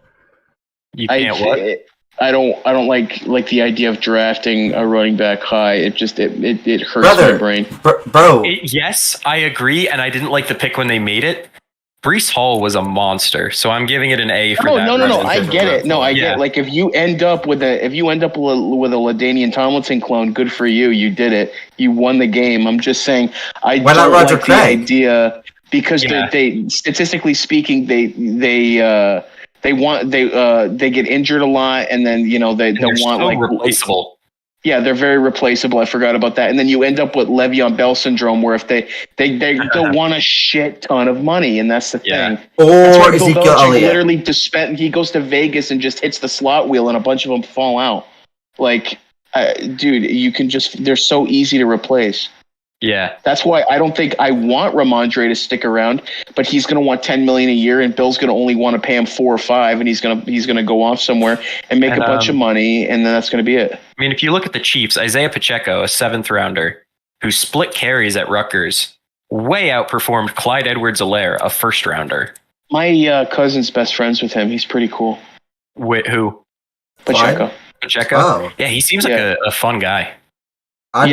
You can't what? I don't like the idea of drafting a running back high. It just it hurts my brain. Bro. Yes, I agree, and I didn't like the pick when they made it. Breece Hall was a monster, so I'm giving it an A for that. No. I get it. No, I get it. Like if you end up with a LaDainian Tomlinson clone, good for you. You did it. You won the game. I'm just saying I don't like the idea because they statistically speaking they get injured a lot, and then they want like replaceable. Yeah, they're very replaceable. I forgot about that. And then you end up with Le'Veon Bell syndrome, where if they don't want a shit ton of money, and that's the thing. Or Ezekiel Elliott literally he goes to Vegas and just hits the slot wheel, and a bunch of them fall out. Like, dude, they're so easy to replace. Yeah, that's why I don't think I want Ramondre to stick around, but he's going to want $10 million a year, and Bill's going to only want to pay him 4 or 5, and he's going to go off somewhere and make a bunch of money, and then that's going to be it. I mean, if you look at the Chiefs, Isaiah Pacheco, a 7th rounder, who split carries at Rutgers, way outperformed Clyde Edwards-Helaire, a 1st rounder. My cousin's best friends with him. He's pretty cool. Wait, who? Pacheco. Pacheco? Oh. Yeah, he seems like a fun guy. Although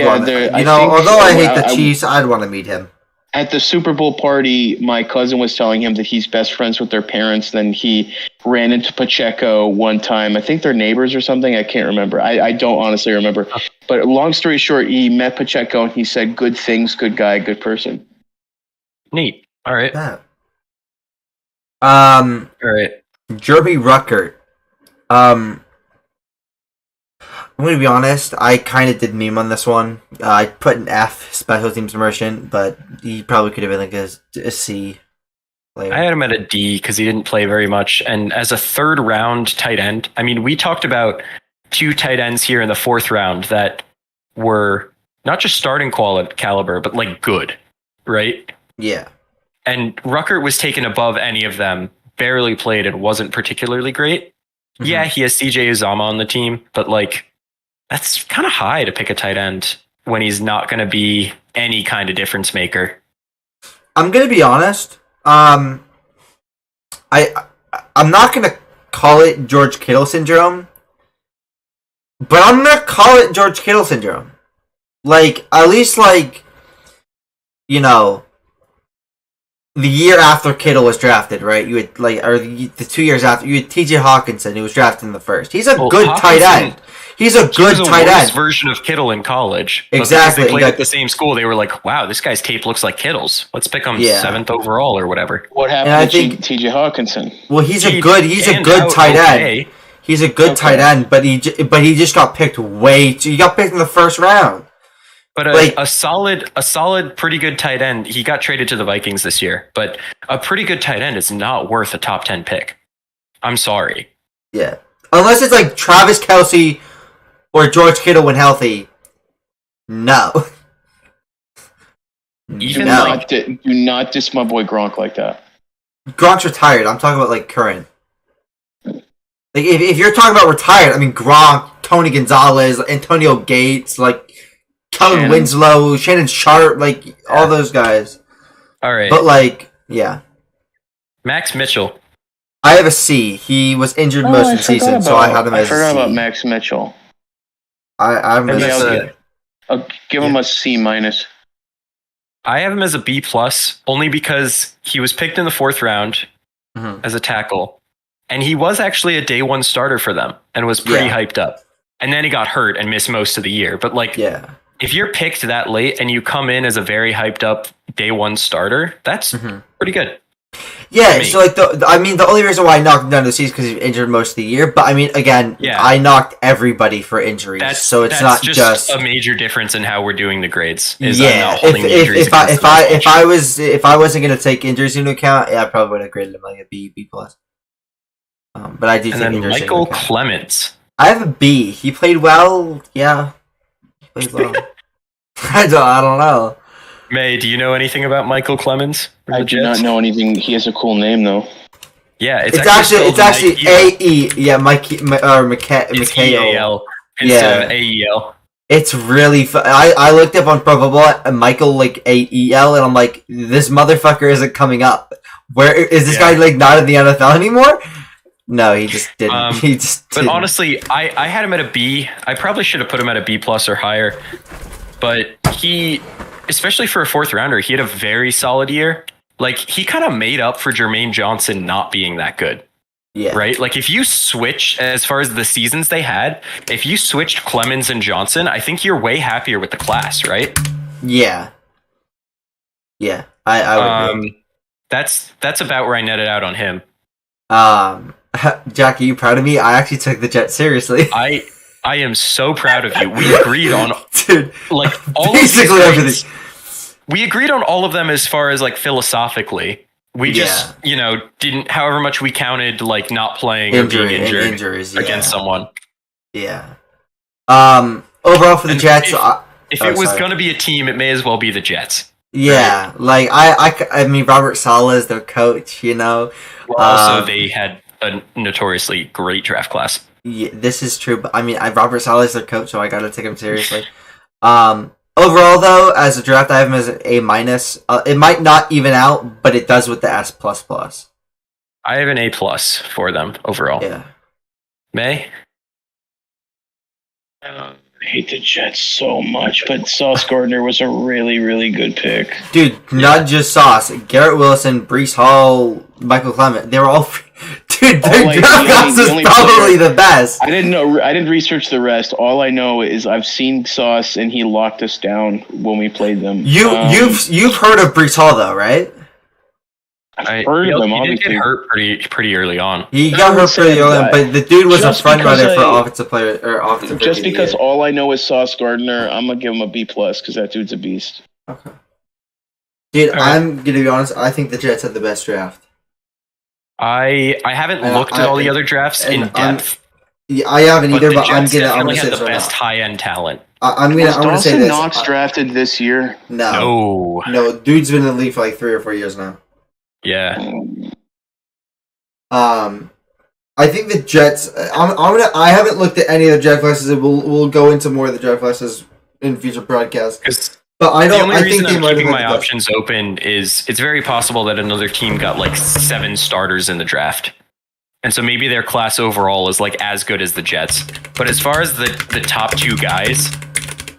I hate the Chiefs, I'd want to meet him. At the Super Bowl party, my cousin was telling him that he's best friends with their parents. Then he ran into Pacheco one time. I think they're neighbors or something. I can't remember. I don't honestly remember. But long story short, he met Pacheco and he said, good things, good guy, good person. Neat. All right. Yeah. All right. Jeremy Ruckert. I'm going to be honest, I kind of did meme on this one. I put an F, special teams immersion, but he probably could have been like a C player. I had him at a D because he didn't play very much. And as a third round tight end, I mean, we talked about 2 tight ends here in the 4th round that were not just starting caliber, but like good, right? Yeah. And Ruckert was taken above any of them, barely played and wasn't particularly great. Mm-hmm. Yeah, he has CJ Uzama on the team, but like that's kind of high to pick a tight end when he's not going to be any kind of difference maker. I'm going to be honest. I'm not going to call it George Kittle syndrome, but I'm going to call it George Kittle syndrome. Like, at least, like, you know, the year after Kittle was drafted, right? You had, like, or the 2 years after, you had TJ Hawkinson, who was drafted in the 1st. He's a good tight end. He's a good tight end. Version of Kittle in college. Exactly. They played at the same school. They were like, wow, this guy's tape looks like Kittle's. Let's pick him 7th overall or whatever. What happened to TJ Hawkinson? Well, he's a good tight end. He's a good tight end, but he just got picked he got picked in the 1st round. But a solid, pretty good tight end. He got traded to the Vikings this year, but a pretty good tight end is not worth a top 10 pick. I'm sorry. Yeah. Unless it's like Travis Kelce or George Kittle when healthy. No. Do not diss my boy Gronk like that. Gronk's retired. I'm talking about like current. Like if you're talking about retired, I mean Gronk, Tony Gonzalez, Antonio Gates, like Kellen Winslow, Shannon Sharp, like all those guys. All right. But like, yeah. Max Mitchell. I have a C. He was injured most of the season, so I had him as a C. I forgot about Max Mitchell. I'll give him a C minus. I have him as a B plus, only because he was picked in the 4th round as a tackle, and he was actually a day 1 starter for them and was pretty hyped up. And then he got hurt and missed most of the year. But like, if you're picked that late and you come in as a very hyped up day 1 starter, that's pretty good. Yeah, so like the only reason why I knocked him down to the C is because he was injured most of the year. But I mean, again, I knocked everybody for injuries, so it's not just a major difference in how we're doing the grades. If I wasn't going to take injuries into account, I probably would have graded him like a B plus. But I do. And then Michael Clemens. I have a B. He played well. Yeah, he played well. I don't know. May, do you know anything about Michael Clemens? I do not know anything. He has a cool name, though. Yeah, it's actually A-E. Yeah, Mikhail. Instead of A-E-L. It's really fun. I looked up on Pro Football and Michael like A-E-L, and I'm like, this motherfucker isn't coming up. Where is this guy like not in the NFL anymore? No, he just didn't. But honestly, I had him at a B. I probably should have put him at a B plus or higher. But he, especially for a 4th rounder, he had a very solid year. Like, he kind of made up for Jermaine Johnson not being that good. Yeah. Right? Like, if you switch, as far as the seasons they had, if you switched Clemens and Johnson, I think you're way happier with the class, right? Yeah. Yeah, I would agree. That's about where I netted out on him. Jack, are you proud of me? I actually took the Jets seriously. I am so proud of you. We agreed on like all basically of everything. We agreed on all of them as far as like philosophically. We just, didn't, however much we counted like not playing or being injured against someone. Yeah. Overall for the Jets, if it was going to be a team, it may as well be the Jets. Yeah, right? Like I mean, Robert Saleh is their coach, you know. Well, also, they had a notoriously great draft class. Yeah, this is true, but I mean, Robert Saleh is their coach, so I gotta take him seriously. Overall, though, as a draft, I have him as an A minus. It might not even out, but it does with the S plus plus. I have an A plus for them overall. Yeah. May? I hate the Jets so much, but Sauce Gardner was a really, really good pick. Dude, not just Sauce. Garrett Wilson, Breece Hall, Michael Clement. They were all... Dude, their draft class is probably the best. I didn't research the rest. All I know is I've seen Sauce, and he locked us down when we played them. You've heard of Breece Hall, though, right? I've heard of him. He did get hurt pretty early on. He got hurt pretty early on, but the dude was a front runner for offensive player or offensive. Just because all I know is Sauce Gardner, I'm gonna give him a B+ because that dude's a beast. Okay. Dude, I'm gonna be honest. I think the Jets had the best draft. I haven't looked at all the other drafts in depth. I haven't either, but I'm gonna say the best high-end talent. I'm gonna say this. Dawson Knox drafted this year? No. Dude's been in the league for like 3 or 4 years now. Yeah. I think the Jets. I haven't looked at any of the draft classes. We'll go into more of the draft classes in future broadcasts. But I don't. The only reason I'm keeping my best. options open is it's very possible that another team got like 7 starters in the draft, and so maybe their class overall is like as good as the Jets. But as far as the top 2 guys,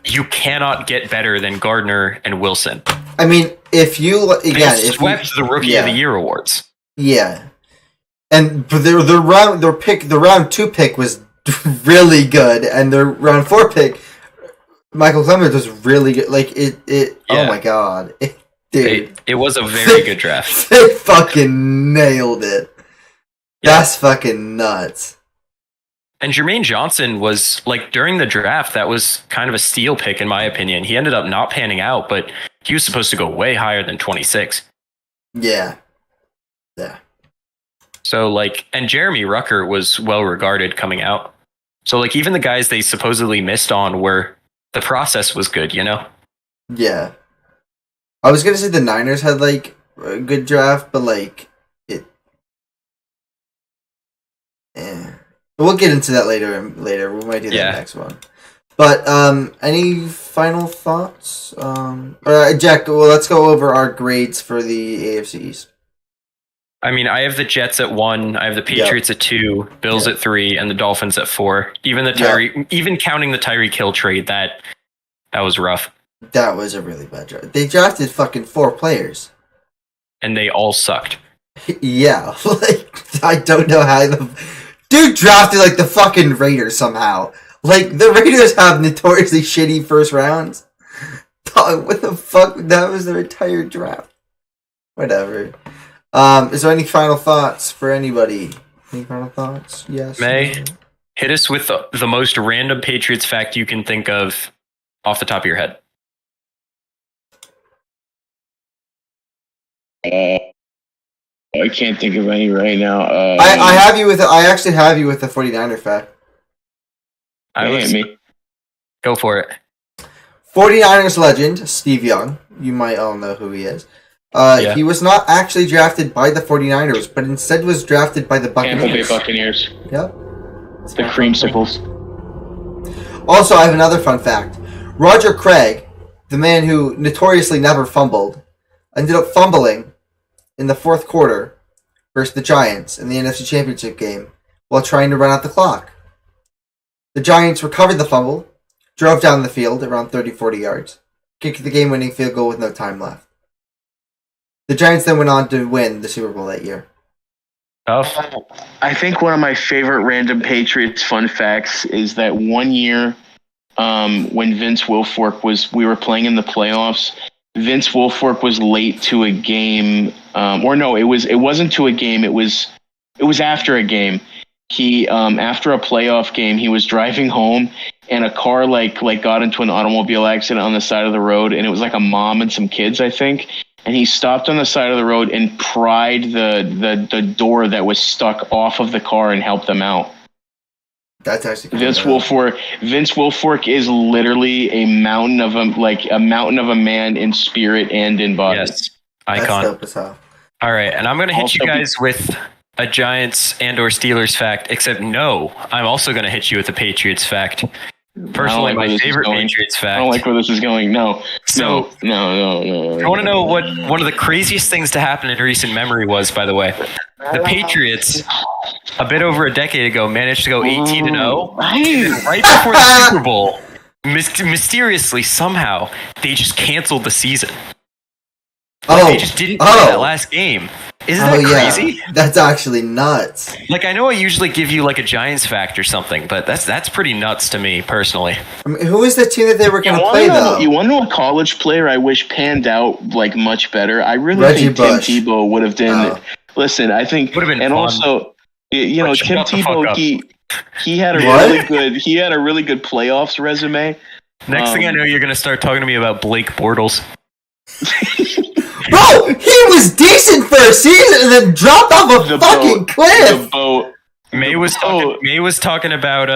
you cannot get better than Gardner and Wilson. I mean, if you swept the Rookie of the Year awards. Yeah, and the round 2 pick was really good, and the round 4 pick. Michael Clemens was really good. Like oh my god, dude! It was a very good draft. They fucking nailed it. Yeah. That's fucking nuts. And Jermaine Johnson was like during the draft. That was kind of a steal pick in my opinion. He ended up not panning out, but he was supposed to go way higher than 26. Yeah. So like, and Jeremy Rucker was well regarded coming out. So like, even the guys they supposedly missed on were. The process was good, you know? Yeah. I was going to say the Niners had, like, a good draft, but, like, We'll get into that later. We might do that next one. But, any final thoughts? All right, Jack, well, let's go over our grades for the AFC East. I mean, I have the Jets at 1, I have the Patriots at 2, Bills at 3, and the Dolphins at 4. Even counting the Tyreek Hill trade, that was rough. That was a really bad draft. They drafted fucking 4 players. And they all sucked. Yeah, like, I don't know how dude drafted, like, the fucking Raiders somehow. Like, the Raiders have notoriously shitty first rounds. Dog, what the fuck? That was their entire draft. Whatever. Is there any final thoughts for anybody? Any final thoughts? Yes. May, hit us with the most random Patriots fact you can think of off the top of your head. I can't think of any right now. I actually have you with the 49er fact. Go for it. 49ers legend, Steve Young. You might all know who he is. He was not actually drafted by the 49ers, but instead was drafted by the Buccaneers. Tampa Bay Buccaneers. Yep. The creamsicles. Also, I have another fun fact. Roger Craig, the man who notoriously never fumbled, ended up fumbling in the 4th quarter versus the Giants in the NFC Championship game while trying to run out the clock. The Giants recovered the fumble, drove down the field around 30-40 yards, kicked the game-winning field goal with no time left. The Giants then went on to win the Super Bowl that year. I think one of my favorite random Patriots fun facts is that one year when Vince Wilfork we were playing in the playoffs, Vince Wilfork was late to a game, it wasn't to a game, it was after a game. He after a playoff game, he was driving home and a car like got into an automobile accident on the side of the road, and it was like a mom and some kids, I think. And he stopped on the side of the road and pried the door that was stuck off of the car and helped them out. That's actually Vince Wilfork is literally a mountain of a man in spirit and in body. Yes, icon. That's dope as hell. All right, and I'm going to hit you guys with a Giants and or Steelers fact. Except no, I'm also going to hit you with a Patriots fact. Personally, my favorite Patriots fact. I don't like where this is going. No. I want to know what one of the craziest things to happen in recent memory was, by the way. The Patriots, a bit over a decade ago, managed to go 18-0. Right before the Super Bowl, mysteriously, somehow, they just canceled the season. They just didn't play that last game. Isn't that crazy? Yeah. That's actually nuts. Like, I know I usually give you like a Giants fact or something, but that's pretty nuts to me personally. I mean, who is the team that they were going to play though? You want to know a college player I wish panned out like much better? I really Reggie think Bush. Tim Tebow would have done. Listen, I think would have been and fun. Also, you know, Tim Tebow he had a really good playoffs resume. Next thing I know, you're going to start talking to me about Blake Bortles. Bro, he was decent for a season and then dropped off a fucking cliff. May was talking about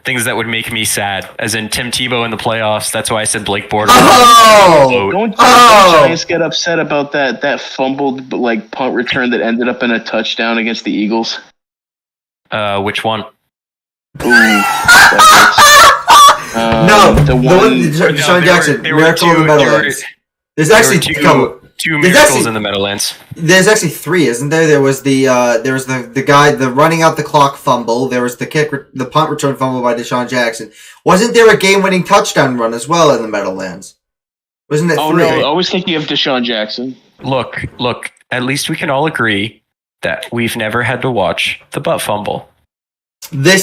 things that would make me sad, as in Tim Tebow in the playoffs. That's why I said Blake Bortles. Don't Giants get upset about that fumbled like punt return that ended up in a touchdown against the Eagles? Which one? Ooh, the one Deshaun Jackson, Miracle in the Meadowlands. There's actually two miracles in the Meadowlands. There's actually three, isn't there? There was the guy, the running out the clock fumble. There was the punt return fumble by Deshaun Jackson. Wasn't there a game-winning touchdown run as well in the Meadowlands? Wasn't it? Oh no! I always thinking of Deshaun Jackson. Look! At least we can all agree that we've never had to watch the butt fumble. This